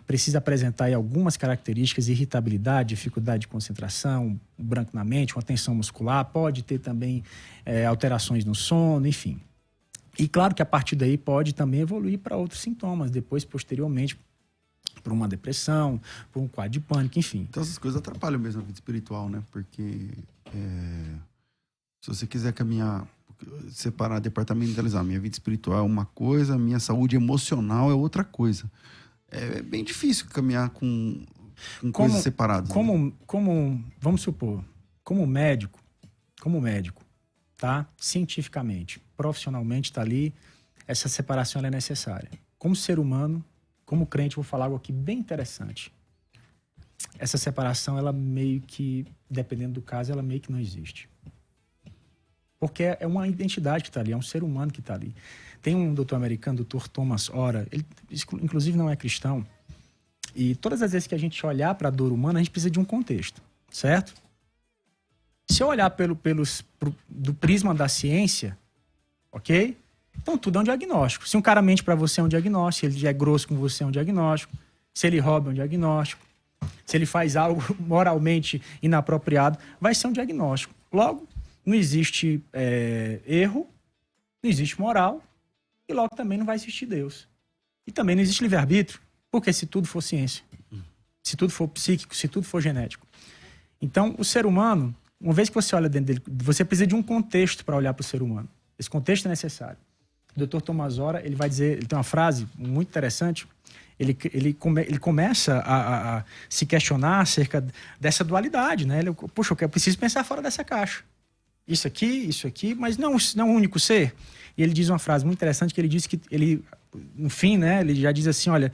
precisa apresentar aí algumas características, irritabilidade, dificuldade de concentração, branco na mente, uma tensão muscular, pode ter também alterações no sono, enfim. E claro que a partir daí pode também evoluir para outros sintomas, depois, posteriormente, para uma depressão, para um quadro de pânico, enfim. Então essas coisas atrapalham mesmo a vida espiritual, né? Porque se você quiser caminhar, separar, departamentalizar, minha vida espiritual é uma coisa, minha saúde emocional é outra coisa. É bem difícil caminhar com coisas separadas. Vamos supor, como médico, tá? Cientificamente, profissionalmente está ali, essa separação ela é necessária. Como ser humano, como crente, vou falar algo aqui bem interessante. Essa separação, ela meio que, dependendo do caso, ela meio que não existe. Porque é uma identidade que está ali, é um ser humano que está ali. Tem um doutor americano, Dr. Thomas Ora, ele inclusive não é cristão, e todas as vezes que a gente olhar para a dor humana, a gente precisa de um contexto, certo? Se eu olhar do prisma da ciência, ok? Então tudo é um diagnóstico. Se um cara mente para você é um diagnóstico, se ele é grosso com você é um diagnóstico, se ele rouba é um diagnóstico, se ele faz algo moralmente inapropriado, vai ser um diagnóstico. Logo, não existe erro, não existe moral, e logo também não vai existir Deus. E também não existe livre-arbítrio, porque se tudo for ciência, se tudo for psíquico, se tudo for genético. Então, o ser humano, uma vez que você olha dentro dele, você precisa de um contexto para olhar para o ser humano. Esse contexto é necessário. O Dr. Thomas Ora, ele vai dizer, ele tem uma frase muito interessante, ele começa a se questionar acerca dessa dualidade, né? Puxa, eu preciso pensar fora dessa caixa. Isso aqui, mas não é um único ser. E ele diz uma frase muito interessante, que ele diz que no fim, né, ele já diz assim, olha,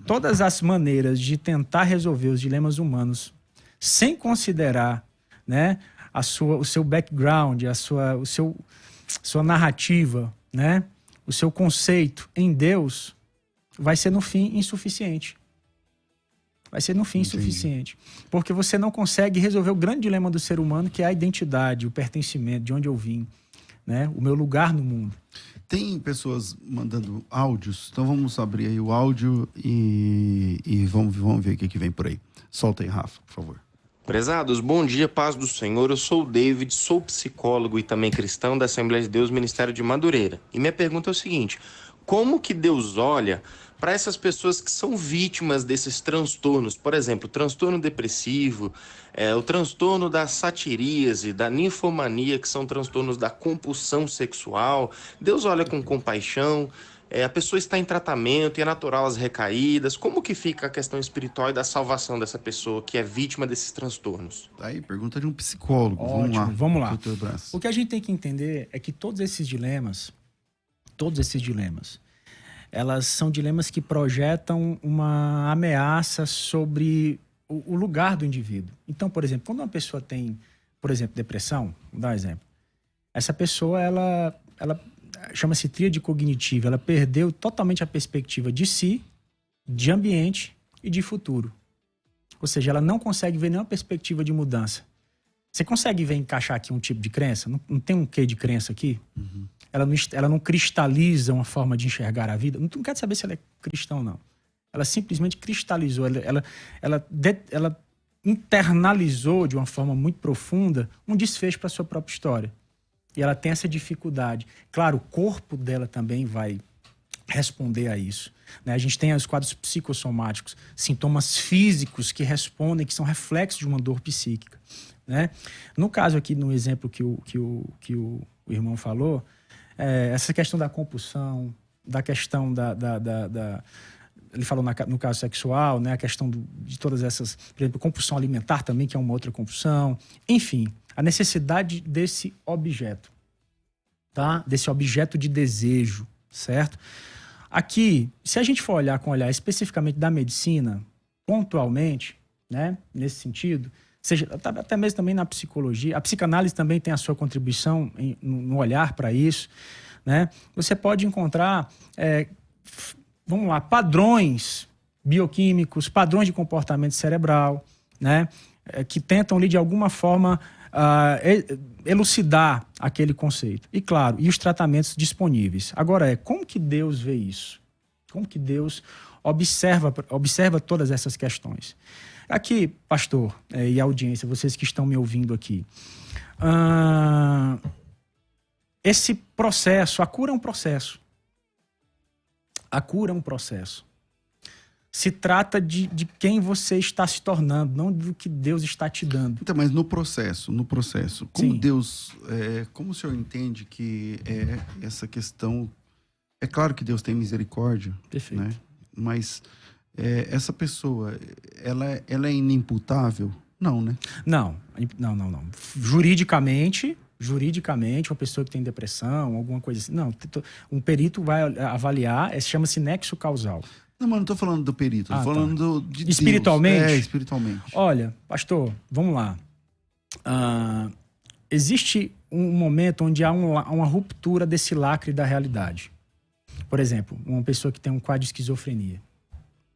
todas as maneiras de tentar resolver os dilemas humanos sem considerar, né, o seu background, sua narrativa, né, o seu conceito em Deus, vai ser no fim insuficiente. Vai ser no fim insuficiente. Porque você não consegue resolver o grande dilema do ser humano, que é a identidade, o pertencimento, de onde eu vim, né, o meu lugar no mundo. Tem pessoas mandando áudios, então vamos abrir aí o áudio e vamos ver o que vem por aí. Solta aí, Rafa, por favor. Prezados, bom dia, paz do Senhor. Eu sou o David, sou psicólogo e também cristão da Assembleia de Deus Ministério de Madureira. E minha pergunta é o seguinte: como que Deus olha para essas pessoas que são vítimas desses transtornos? Por exemplo, transtorno depressivo, o transtorno da satiríase, da ninfomania, que são transtornos da compulsão sexual. Deus olha com compaixão. A pessoa está em tratamento e é natural as recaídas. Como que fica a questão espiritual e da salvação dessa pessoa que é vítima desses transtornos? Aí, pergunta de um psicólogo. Ótimo, vamos lá. Vamos lá. O que a gente tem que entender é que todos esses dilemas, elas são dilemas que projetam uma ameaça sobre o lugar do indivíduo. Então, por exemplo, quando uma pessoa tem, por exemplo, depressão, vou dar um exemplo. Essa pessoa, ela chama-se tríade cognitiva, ela perdeu totalmente a perspectiva de si, de ambiente e de futuro. Ou seja, ela não consegue ver nenhuma perspectiva de mudança. Você consegue ver encaixar aqui um tipo de crença? Não tem um quê de crença aqui? Uhum. Ela não cristaliza uma forma de enxergar a vida. Não quero saber se ela é cristã ou não. Ela simplesmente cristalizou, ela internalizou de uma forma muito profunda um desfecho para a sua própria história. E ela tem essa dificuldade. Claro, o corpo dela também vai responder a isso, né? A gente tem os quadros psicossomáticos, sintomas físicos que respondem, que são reflexos de uma dor psíquica, né? No caso aqui, no exemplo que o irmão falou, essa questão da compulsão, da questão ele falou no caso sexual, né? A questão de todas essas, por exemplo, compulsão alimentar também, que é uma outra compulsão. Enfim, a necessidade desse objeto, tá? Desse objeto de desejo, certo? Aqui, se a gente for olhar com olhar especificamente da medicina, pontualmente, né? Nesse sentido, seja até mesmo também na psicologia, a psicanálise também tem a sua contribuição no olhar para isso, né? Você pode encontrar, vamos lá, padrões bioquímicos, padrões de comportamento cerebral, né? Que tentam ali de alguma forma elucidar aquele conceito. E claro, e os tratamentos disponíveis. Agora como que Deus vê isso? Como que Deus observa todas essas questões? Aqui, pastor, e audiência, vocês que estão me ouvindo aqui, esse processo, a cura é um processo. A cura é um processo. Se trata de quem você está se tornando, não do que Deus está te dando. Então, mas no processo, como Sim. Deus, como o senhor entende que essa questão... É claro que Deus tem misericórdia, Perfeito. né? Mas essa pessoa, ela é inimputável? Não, né? Não. Juridicamente, uma pessoa que tem depressão, alguma coisa assim, não. Um perito vai avaliar, chama-se nexo causal. Não, mas não estou falando do perito, estou falando de espiritualmente? Deus. Espiritualmente. Olha, pastor, vamos lá. Existe um momento onde há uma ruptura desse lacre da realidade. Por exemplo, uma pessoa que tem um quadro de esquizofrenia,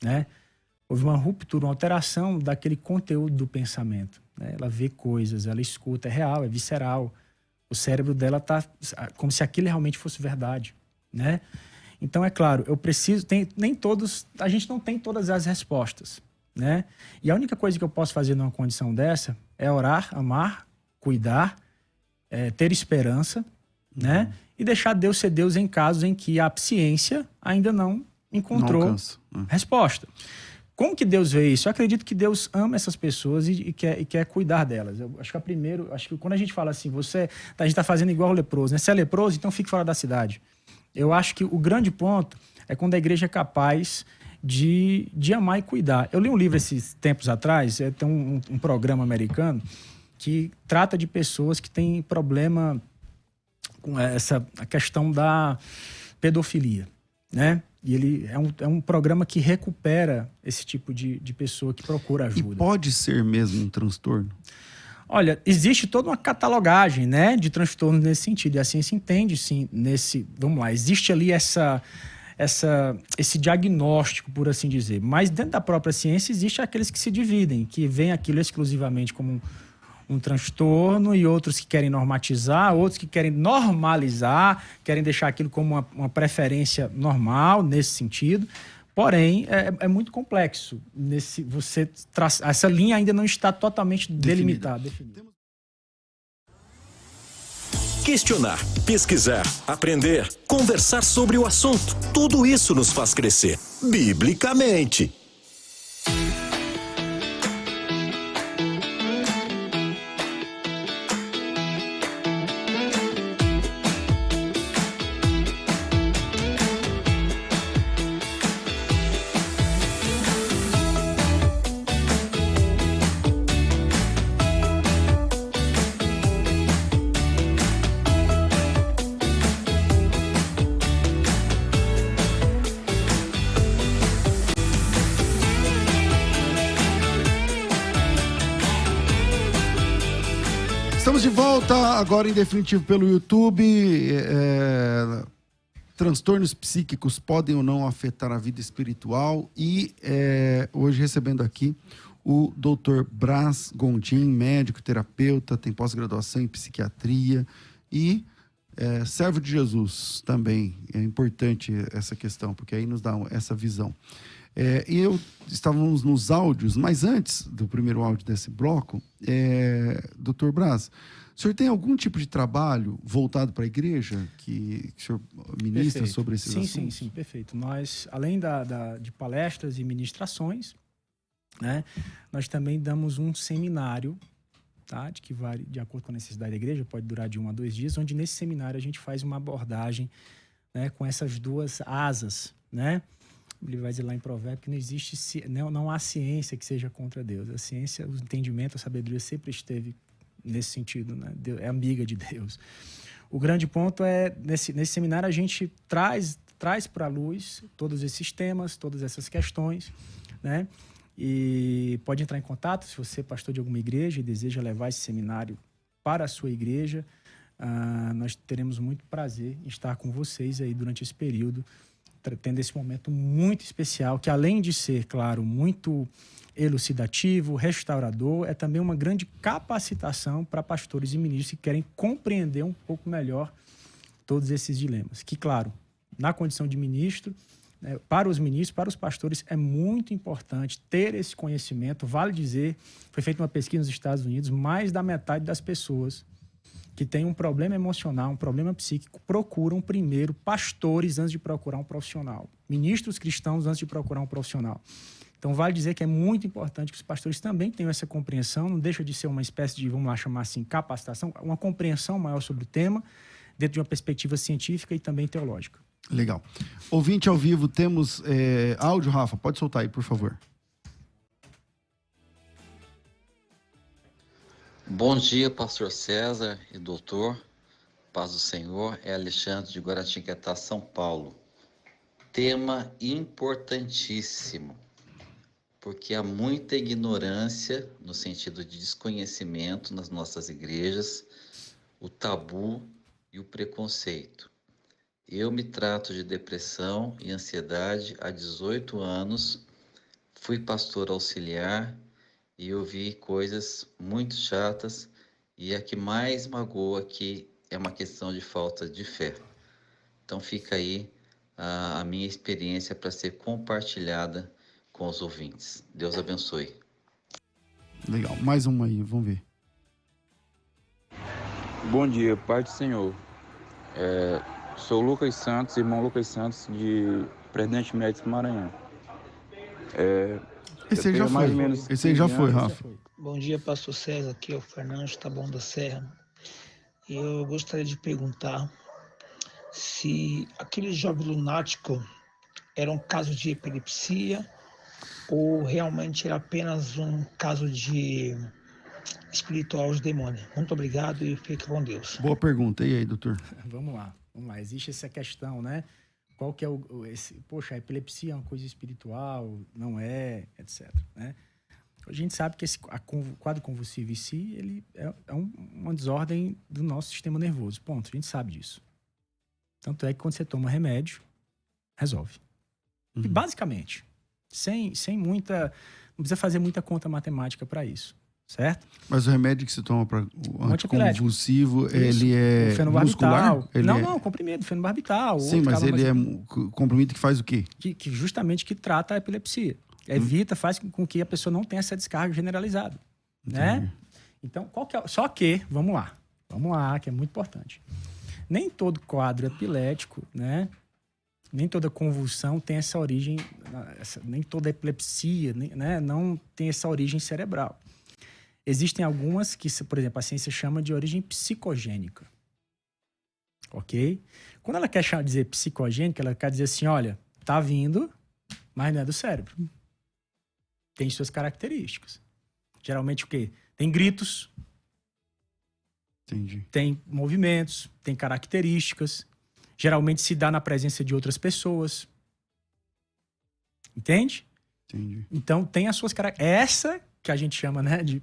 né? Houve uma ruptura, uma alteração daquele conteúdo do pensamento, né? Ela vê coisas, ela escuta, é real, é visceral. O cérebro dela está como se aquilo realmente fosse verdade, né? Então, é claro, a gente não tem todas as respostas, né? E a única coisa que eu posso fazer numa condição dessa é orar, amar, cuidar, ter esperança, né? E deixar Deus ser Deus em casos em que a ciência ainda não encontrou resposta. Como que Deus vê isso? Eu acredito que Deus ama essas pessoas e quer cuidar delas. Eu acho que quando a gente fala assim, a gente está fazendo igual o leproso, né? Se é leproso, então fique fora da cidade. Eu acho que o grande ponto é quando a igreja é capaz de amar e cuidar. Eu li um livro esses tempos atrás, tem um programa americano que trata de pessoas que têm problema com a questão da pedofilia, né? E ele é um programa que recupera esse tipo de pessoa que procura ajuda. E pode ser mesmo um transtorno? Olha, existe toda uma catalogagem, né, de transtornos nesse sentido. E a ciência entende, sim, vamos lá, existe ali esse diagnóstico, por assim dizer. Mas dentro da própria ciência existe aqueles que se dividem, que veem aquilo exclusivamente como um transtorno, e outros que querem normatizar, outros que querem normalizar, querem deixar aquilo como uma preferência normal nesse sentido. Porém, é muito complexo. Essa linha ainda não está totalmente delimitada. Questionar, pesquisar, aprender, conversar sobre o assunto. Tudo isso nos faz crescer, biblicamente. Estamos de volta, agora em definitivo pelo YouTube. Transtornos psíquicos podem ou não afetar a vida espiritual? E hoje recebendo aqui o Dr. Braz Gondim, médico, terapeuta, tem pós-graduação em psiquiatria e servo de Jesus também. É importante essa questão, porque aí nos dá essa visão. Estávamos nos áudios, mas antes do primeiro áudio desse bloco, Dr. Braz, o senhor tem algum tipo de trabalho voltado para a igreja que o senhor ministra Perfeito. sobre esses assuntos? Sim, perfeito. Nós, além de palestras e ministrações, né, nós também damos um seminário, tá, que varia de acordo com a necessidade da igreja, pode durar de 1 a 2 dias, onde nesse seminário a gente faz uma abordagem, né, com essas duas asas, né? Ele vai dizer lá em Provérbios que não existe, não há ciência que seja contra Deus. A ciência, o entendimento, a sabedoria sempre esteve nesse sentido, né? Deus é amiga de Deus. O grande ponto é, nesse seminário, a gente traz para a luz todos esses temas, todas essas questões, né? E pode entrar em contato, se você é pastor de alguma igreja e deseja levar esse seminário para a sua igreja, nós teremos muito prazer em estar com vocês aí durante esse período, tendo esse momento muito especial, que além de ser, claro, muito elucidativo, restaurador, é também uma grande capacitação para pastores e ministros que querem compreender um pouco melhor todos esses dilemas. Que, claro, na condição de ministro, né, para os ministros, para os pastores, é muito importante ter esse conhecimento. Vale dizer, foi feita uma pesquisa nos Estados Unidos, mais da metade das pessoas que têm um problema emocional, um problema psíquico, procuram primeiro pastores antes de procurar um profissional. Ministros cristãos antes de procurar um profissional. Então, vale dizer que é muito importante que os pastores também tenham essa compreensão, não deixa de ser uma espécie de, vamos lá chamar assim, capacitação, uma compreensão maior sobre o tema, dentro de uma perspectiva científica e também teológica. Legal. Ouvinte ao vivo, temos áudio, Rafa, pode soltar aí, por favor. Bom dia, pastor César e doutor. Paz do Senhor. É Alexandre de Guaratinguetá, São Paulo. Tema importantíssimo, porque há muita ignorância no sentido de desconhecimento nas nossas igrejas, o tabu e o preconceito. Eu me trato de depressão e ansiedade há 18 anos, fui pastor auxiliar e eu vi coisas muito chatas, e a que mais magoa aqui é uma questão de falta de fé. Então fica aí a minha experiência para ser compartilhada com os ouvintes. Deus abençoe. Legal, mais uma aí, vamos ver. Bom dia, Pai do Senhor. Sou Lucas Santos, irmão Lucas Santos, de Presidente Médico Maranhão. Esse aí já foi. Esse aí já foi, Rafa. Bom dia, pastor César. Aqui é o Fernando Taboão da Serra. Eu gostaria de perguntar se aquele jovem lunático era um caso de epilepsia ou realmente era apenas um caso de espiritual de demônio. Muito obrigado e fique com Deus. Boa pergunta. E aí, doutor? Vamos lá. Existe essa questão, né? qual que é poxa, a epilepsia é uma coisa espiritual, não é, etc. Né? A gente sabe que o quadro convulsivo em si, ele é uma desordem do nosso sistema nervoso. Ponto. A gente sabe disso. Tanto é que quando você toma remédio, resolve. E basicamente, sem muita... Não precisa fazer muita conta matemática para isso. Certo? Mas o remédio que se toma para o anticonvulsivo, ele é muscular? Não, comprimido, fenobarbital. Sim, mas ele é comprimido que faz o quê? Que justamente que trata a epilepsia. Evita, faz com que a pessoa não tenha essa descarga generalizada. Né? Então, só que, vamos lá, que é muito importante. Nem todo quadro epilético, né? Nem toda convulsão tem essa origem, nem toda epilepsia, né? Não tem essa origem cerebral. Existem algumas que, por exemplo, a ciência chama de origem psicogênica. Ok? Quando ela quer dizer psicogênica, ela quer dizer assim, olha, tá vindo, mas não é do cérebro. Tem suas características. Geralmente o quê? Tem gritos. Entendi. Tem movimentos, tem características. Geralmente se dá na presença de outras pessoas. Entende? Entendi. Então tem as suas características. Essa que a gente chama, né, de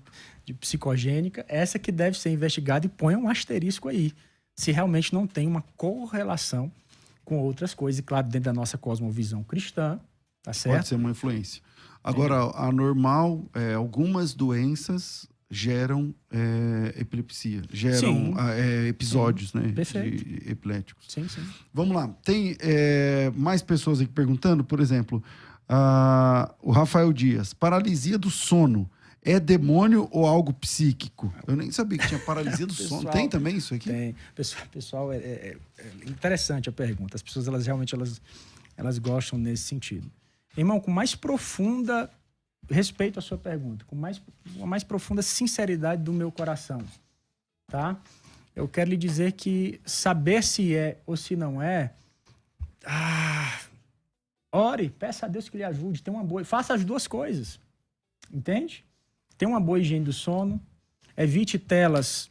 psicogênica, essa que deve ser investigada, e põe um asterisco aí, se realmente não tem uma correlação com outras coisas. E claro, dentro da nossa cosmovisão cristã, tá certo? Pode ser uma influência. Agora, anormal, algumas doenças geram epilepsia, geram episódios, né, de epiléticos. Sim, sim. Vamos lá. Tem mais pessoas aqui perguntando, por exemplo, o Rafael Dias, paralisia do sono é demônio ou algo psíquico? Eu nem sabia que tinha paralisia do sono. Tem também isso aqui? Tem. Pessoal, é interessante a pergunta. As pessoas, elas realmente elas gostam nesse sentido. Irmão, com mais profunda respeito à sua pergunta, com uma mais profunda sinceridade do meu coração, tá? Eu quero lhe dizer que saber se é ou se não é... ore, peça a Deus que lhe ajude, faça as duas coisas, entende? Tenha uma boa higiene do sono, evite telas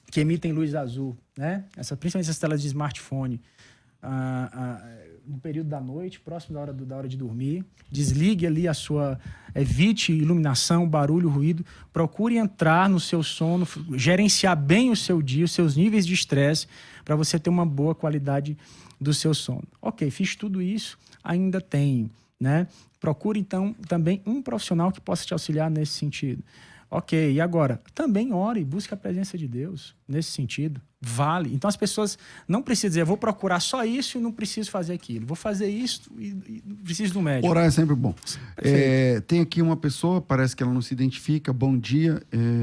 que emitem luz azul, né? Principalmente essas telas de smartphone, no período da noite, próximo da hora de dormir. Desligue ali evite iluminação, barulho, ruído. Procure entrar no seu sono, gerenciar bem o seu dia, os seus níveis de estresse, para você ter uma boa qualidade do seu sono. Ok, fiz tudo isso, ainda tem, né? Procure, então, também um profissional que possa te auxiliar nesse sentido. Ok, e agora? Também ore, busque a presença de Deus nesse sentido. Vale. Então, as pessoas não precisam dizer, vou procurar só isso e não preciso fazer aquilo. Vou fazer isso e preciso do médico. Orar é sempre bom. Tem aqui uma pessoa, parece que ela não se identifica. Bom dia,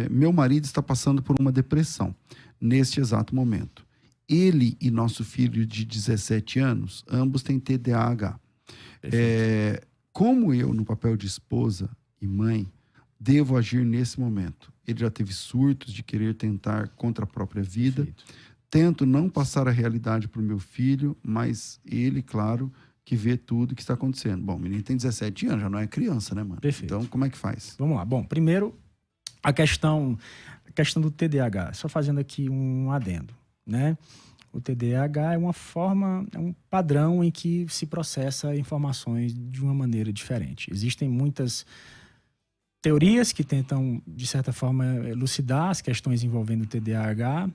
meu marido está passando por uma depressão neste exato momento. Ele e nosso filho de 17 anos, ambos têm TDAH. Como eu, no papel de esposa e mãe, devo agir nesse momento? Ele já teve surtos de querer tentar contra a própria vida. Perfeito. Tento não passar a realidade para o meu filho, mas ele, claro, que vê tudo que está acontecendo. Bom, o menino tem 17 anos, já não é criança, né, mano? Perfeito. Então, como é que faz? Vamos lá. Bom, primeiro, a questão do TDAH. Só fazendo aqui um adendo, né? O TDAH é um padrão em que se processa informações de uma maneira diferente. Existem muitas teorias que tentam, de certa forma, elucidar as questões envolvendo o TDAH.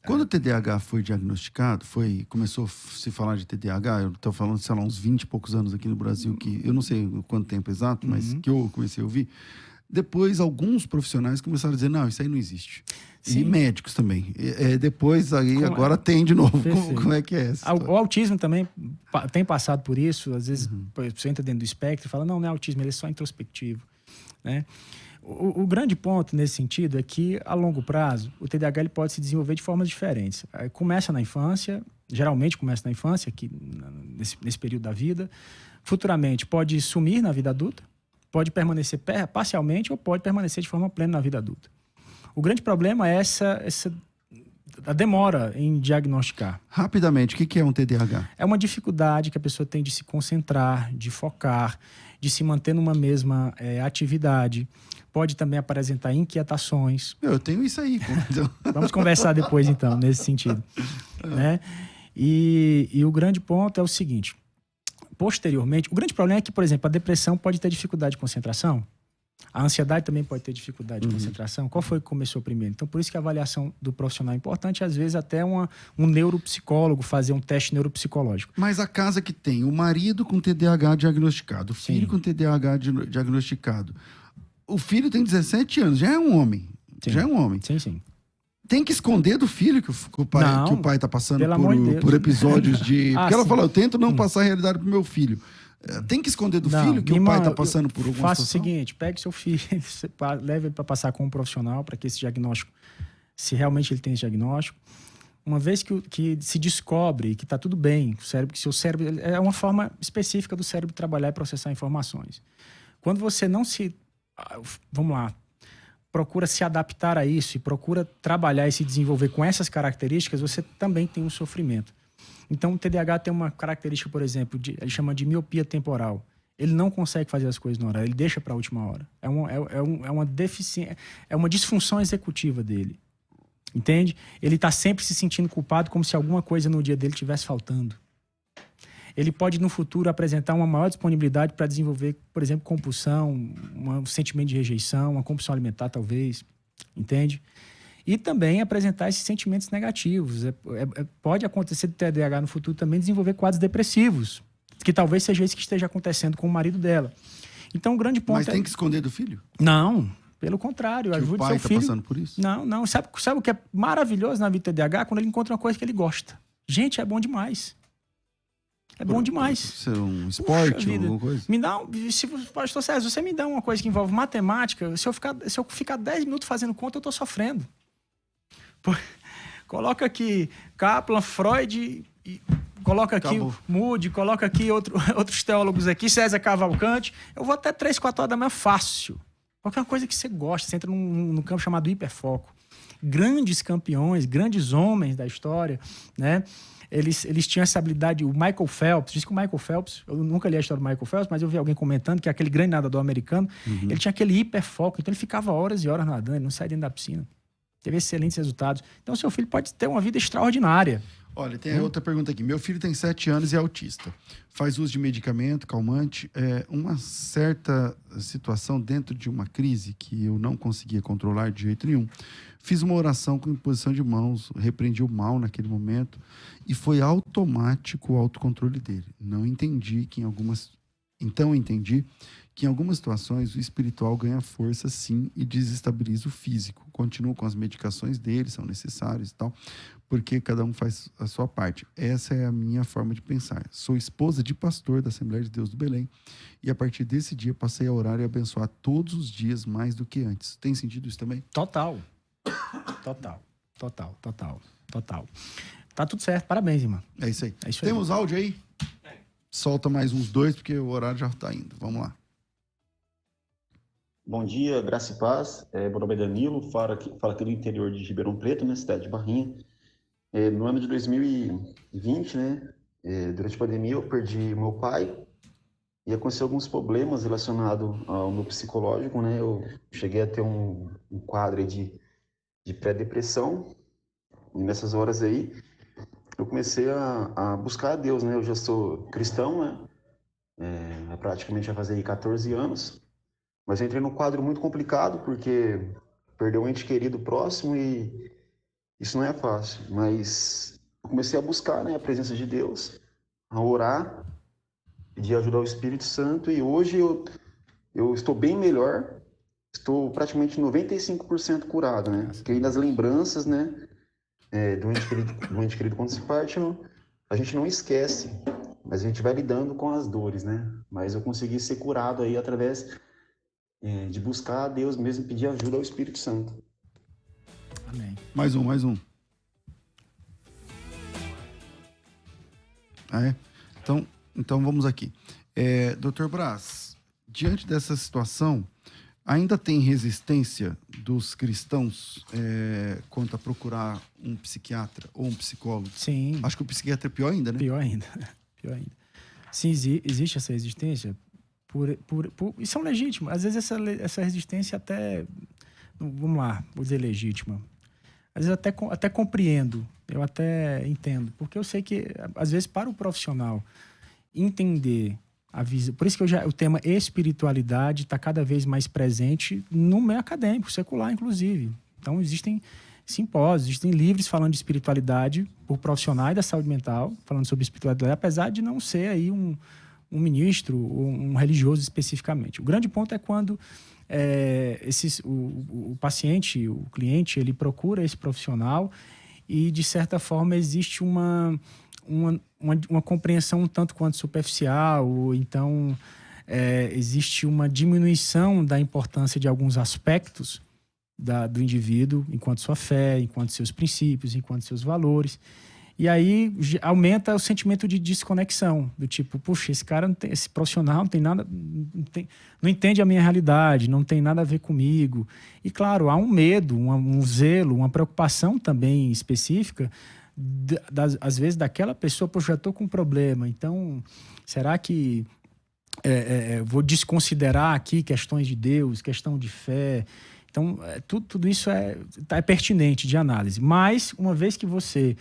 Quando o TDAH foi diagnosticado, começou a se falar de TDAH, eu estou falando, sei lá, uns 20 e poucos anos aqui no Brasil, que eu não sei quanto tempo exato, mas que eu comecei a ouvir. Depois, alguns profissionais começaram a dizer, não, isso aí não existe. Sim. E médicos também. Depois, agora tem de novo. Como é que é essa história? O autismo também tem passado por isso. Às vezes, você entra dentro do espectro e fala, não é autismo, ele é só introspectivo. Né? O grande ponto nesse sentido é que, a longo prazo, o TDAH ele pode se desenvolver de formas diferentes. Começa na infância, geralmente começa na infância, aqui, nesse período da vida. Futuramente pode sumir na vida adulta, pode permanecer parcialmente ou pode permanecer de forma plena na vida adulta. O grande problema é a demora em diagnosticar. Rapidamente, o que é um TDAH? É uma dificuldade que a pessoa tem de se concentrar, de focar, de se manter numa mesma atividade. Pode também apresentar inquietações. Eu tenho isso aí. Vamos conversar depois, então, nesse sentido. Né? E o grande ponto é o seguinte, posteriormente, o grande problema é que, por exemplo, a depressão pode ter dificuldade de concentração, a ansiedade também pode ter dificuldade de concentração. Qual foi que começou primeiro? Então, por isso que a avaliação do profissional é importante, às vezes até um neuropsicólogo fazer um teste neuropsicológico. Mas a casa que tem o marido com TDAH diagnosticado, o filho com TDAH diagnosticado, o filho tem 17 anos, já é um homem. Sim. Já é um homem. Sim. Tem que esconder do filho que o pai tá passando por episódios de... Porque ela falou, eu tento não passar a realidade pro meu filho. Tem que esconder do filho que o pai tá passando por alguma situação? Faça o seguinte, pegue seu filho, leve ele para passar com um profissional, para que esse diagnóstico, se realmente ele tem esse diagnóstico, uma vez que se descobre que está tudo bem, que seu cérebro é uma forma específica do cérebro trabalhar e processar informações. Quando você não se... Vamos lá. Procura se adaptar a isso e procura trabalhar e se desenvolver com essas características, você também tem um sofrimento. Então, o TDAH tem uma característica, por exemplo, ele chama de miopia temporal. Ele não consegue fazer as coisas na hora, ele deixa para a última hora. É uma deficiência, é uma disfunção executiva dele. Entende? Ele está sempre se sentindo culpado, como se alguma coisa no dia dele estivesse faltando. Ele pode, no futuro, apresentar uma maior disponibilidade para desenvolver, por exemplo, compulsão, um sentimento de rejeição, uma compulsão alimentar, talvez. Entende? E também apresentar esses sentimentos negativos. Pode acontecer do TDAH no futuro também desenvolver quadros depressivos, que talvez seja isso que esteja acontecendo com o marido dela. Então, o grande ponto Mas tem que esconder do filho? Não, pelo contrário. Que o pai está passando por isso? Não. Sabe o que é maravilhoso na vida do TDAH? Quando ele encontra uma coisa que ele gosta. Gente, é bom demais. É bom demais. Ser um esporte ou alguma coisa? Pastor César, você me dá uma coisa que envolve matemática, se eu ficar 10 minutos fazendo conta, eu estou sofrendo. Coloca aqui Kaplan, Freud, coloca aqui Moody, coloca aqui outros teólogos aqui, César Cavalcante. Eu vou até 3, 4 horas da manhã fácil. Qualquer coisa que você gosta, você entra num campo chamado hiperfoco. Grandes campeões, grandes homens da história, né? Eles tinham essa habilidade. O Michael Phelps, diz que o Michael Phelps, eu nunca li a história do Michael Phelps, mas eu vi alguém comentando que aquele grande nadador americano, ele tinha aquele hiperfoco, então ele ficava horas e horas nadando, ele não saía dentro da piscina. Teve excelentes resultados. Então, seu filho pode ter uma vida extraordinária. Olha, tem outra pergunta aqui. Meu filho tem 7 anos e é autista. Faz uso de medicamento, calmante. Uma certa situação dentro de uma crise que eu não conseguia controlar de jeito nenhum. Fiz uma oração com imposição de mãos, repreendi o mal naquele momento e foi automático o autocontrole dele. Entendi que em algumas situações o espiritual ganha força sim e desestabiliza o físico. Continuo com as medicações dele, são necessárias e tal, porque cada um faz a sua parte. Essa é a minha forma de pensar. Sou esposa de pastor da Assembleia de Deus do Belém e a partir desse dia passei a orar e abençoar todos os dias mais do que antes. Tem sentido isso também? Total. Tá tudo certo. Parabéns, irmão. É isso aí. Temos áudio aí? Solta mais uns 2, porque o horário já tá indo. Vamos lá. Bom dia, graça e paz. Meu nome é Danilo, falo aqui do interior de Ribeirão Preto, na cidade de Barrinha. No ano de 2020, né, durante a pandemia, eu perdi meu pai e aconteceu alguns problemas relacionados ao meu psicológico, né? Eu cheguei a ter um quadro de pré-depressão e nessas horas aí eu comecei a buscar a Deus, né? Eu já sou cristão, né? Praticamente já fazia 14 anos. Mas eu entrei num quadro muito complicado, porque perdeu um ente querido próximo e isso não é fácil. Mas eu comecei a buscar, né, a presença de Deus, a orar, pedir ajuda ao Espírito Santo. E hoje eu estou bem melhor, estou praticamente 95% curado, né? Porque aí nas lembranças, né, do ente querido quando se parte, a gente não esquece, mas a gente vai lidando com as dores, né? Mas eu consegui ser curado aí através... de buscar a Deus mesmo, pedir ajuda ao Espírito Santo. Amém. Mais um. Então vamos aqui. Dr. Braz, diante dessa situação, ainda tem resistência dos cristãos quanto a procurar um psiquiatra ou um psicólogo? Sim. Acho que o psiquiatra é pior ainda, né? Pior ainda. Sim, existe essa resistência. E são legítimas. Às vezes essa resistência até... Vamos lá, vou dizer legítima. Às vezes até compreendo eu até entendo. Porque eu sei que, às vezes, para o profissional entender a visão... Por isso que o tema espiritualidade está cada vez mais presente no meio acadêmico, secular, inclusive. Então, existem simpósios, existem livros falando de espiritualidade por profissionais da saúde mental, falando sobre espiritualidade, apesar de não ser aí um ministro ou um religioso especificamente. O grande ponto é quando o paciente, o cliente, ele procura esse profissional e, de certa forma, existe uma compreensão um tanto quanto superficial, ou então existe uma diminuição da importância de alguns aspectos do indivíduo, enquanto sua fé, enquanto seus princípios, enquanto seus valores. E aí aumenta o sentimento de desconexão, do tipo, puxa, esse profissional não tem nada, não entende a minha realidade, não tem nada a ver comigo. E claro, há um medo, um zelo, uma preocupação também específica, às vezes daquela pessoa, poxa, já estou com um problema, então será que vou desconsiderar aqui questões de Deus, questão de fé? Então, tudo isso é pertinente de análise. Mas, uma vez que você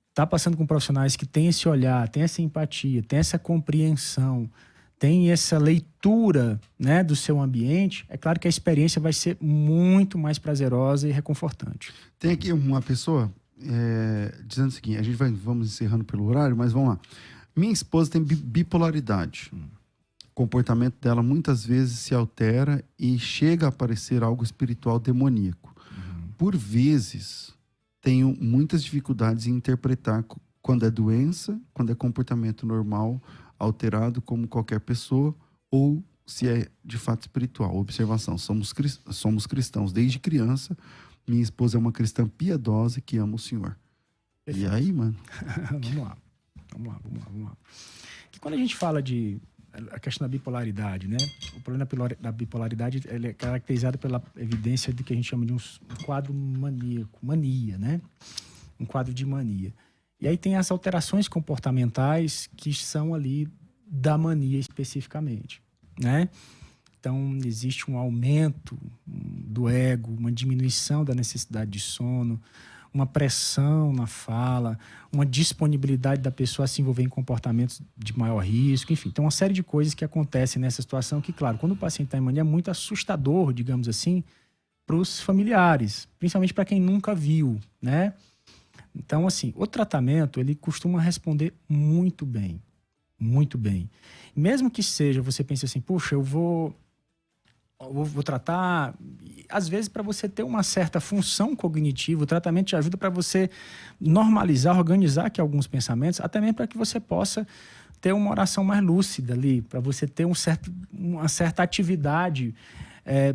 está passando com profissionais que têm esse olhar, têm essa empatia, têm essa compreensão, têm essa leitura, né, do seu ambiente, é claro que a experiência vai ser muito mais prazerosa e reconfortante. Tem aqui uma pessoa dizendo o seguinte, vamos encerrando pelo horário, mas vamos lá. Minha esposa tem bipolaridade. O comportamento dela muitas vezes se altera e chega a parecer algo espiritual demoníaco. Por vezes, tenho muitas dificuldades em interpretar quando é doença, quando é comportamento normal, alterado como qualquer pessoa, ou se é de fato espiritual. Observação, somos cristãos desde criança. Minha esposa é uma cristã piedosa que ama o Senhor. Perfeito. E aí, mano? Vamos lá. Que quando a gente fala a questão da bipolaridade, né? O problema da bipolaridade, ele é caracterizado pela evidência de que a gente chama de um quadro maníaco, mania, né? Um quadro de mania. E aí tem as alterações comportamentais que são ali da mania especificamente, né? Então, existe um aumento do ego, uma diminuição da necessidade de sono, uma pressão na fala, uma disponibilidade da pessoa a se envolver em comportamentos de maior risco, enfim. Então, uma série de coisas que acontecem nessa situação que, claro, quando o paciente está em mania, é muito assustador, digamos assim, para os familiares, principalmente para quem nunca viu, né? Então, assim, o tratamento, ele costuma responder muito bem, muito bem. Mesmo que seja, você pense assim, puxa, eu vou tratar, às vezes para você ter uma certa função cognitiva, o tratamento te ajuda para você normalizar, organizar aqui alguns pensamentos, até mesmo para que você possa ter uma oração mais lúcida ali, para você ter uma certa atividade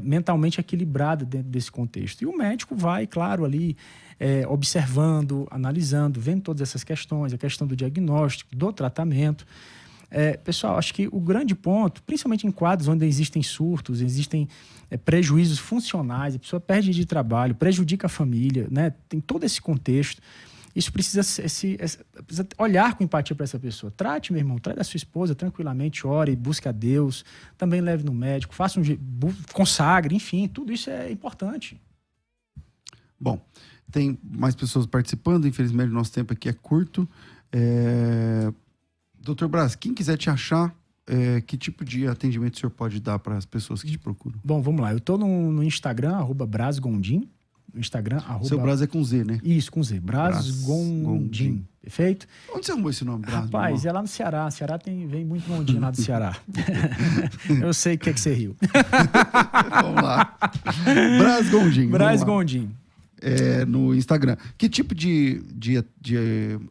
mentalmente equilibrada dentro desse contexto. E o médico vai, claro, ali observando, analisando, vendo todas essas questões, a questão do diagnóstico, do tratamento. Pessoal, acho que o grande ponto, principalmente em quadros onde existem surtos, existem prejuízos funcionais, a pessoa perde de trabalho, prejudica a família, né? Tem todo esse contexto. Isso precisa olhar com empatia para essa pessoa. Trate, meu irmão, trate a sua esposa tranquilamente, ore, busque a Deus, também leve no médico, consagre, enfim, tudo isso é importante. Bom, tem mais pessoas participando, infelizmente o nosso tempo aqui é curto. Doutor Braz, quem quiser te achar, que tipo de atendimento o senhor pode dar para as pessoas que te procuram? Bom, vamos lá. Eu estou no Instagram, @BrazGondim. No Instagram, Seu Braz é com Z, né? Isso, com Z. BrazGondim. Perfeito? Onde você arrumou esse nome, Braz? Rapaz, é lá no Ceará. Ceará vem muito Gondim lá do Ceará. Eu sei o que você riu. Vamos lá. BrazGondim. BrazGondim. No Instagram. Que tipo de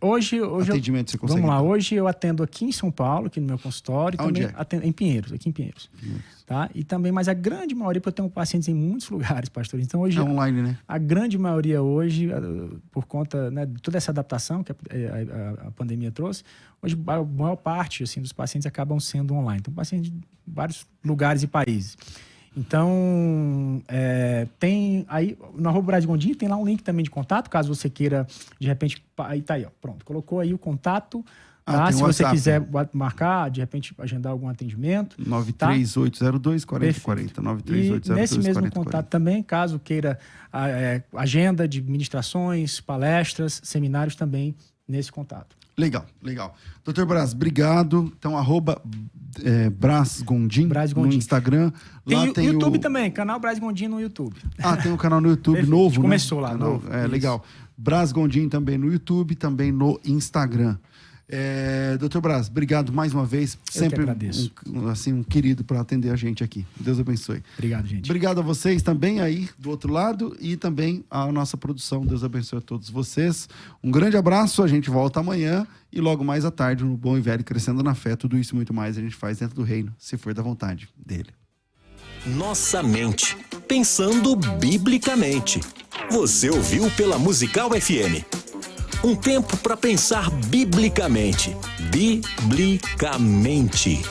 hoje atendimento você consegue? Vamos lá, hoje eu atendo aqui em São Paulo, aqui no meu consultório. Onde também atendo em Pinheiros, aqui em Pinheiros. Tá? E também, mas a grande maioria, porque eu tenho pacientes em muitos lugares, pastor. Então hoje... É online, né? A grande maioria hoje, por conta, né, de toda essa adaptação que a pandemia trouxe, hoje a maior parte assim, dos pacientes acabam sendo online. Então, pacientes de vários lugares e países. Então, tem aí, no @BrazGondim tem lá um link também de contato, caso você queira, de repente, aí tá aí, ó, pronto, colocou aí o contato Tá? tem Se o você WhatsApp. quiser marcar, de repente agendar algum atendimento. 93802-4040. 93802-4040. E nesse mesmo contato também, caso queira agenda de ministrações, palestras, seminários também nesse contato. Legal. Doutor Braz, obrigado. Então, Braz Gondim no Instagram. Lá Tem o YouTube também, canal Braz Gondim no YouTube. Tem um canal no YouTube novo, começou lá, canal, novo. Legal. Braz Gondim também no YouTube, também no Instagram. Doutor Braz, obrigado mais uma vez. Sempre agradeço. um querido para atender a gente aqui. Deus abençoe. Obrigado, gente. Obrigado a vocês também aí do outro lado e também a nossa produção. Deus abençoe a todos vocês. Um grande abraço. A gente volta amanhã e logo mais à tarde no Bom e Velho Crescendo na Fé. Tudo isso e muito mais a gente faz dentro do reino, se for da vontade dele. Nossa mente, pensando biblicamente. Você ouviu pela Musical FM. Um tempo para pensar biblicamente. Biblicamente.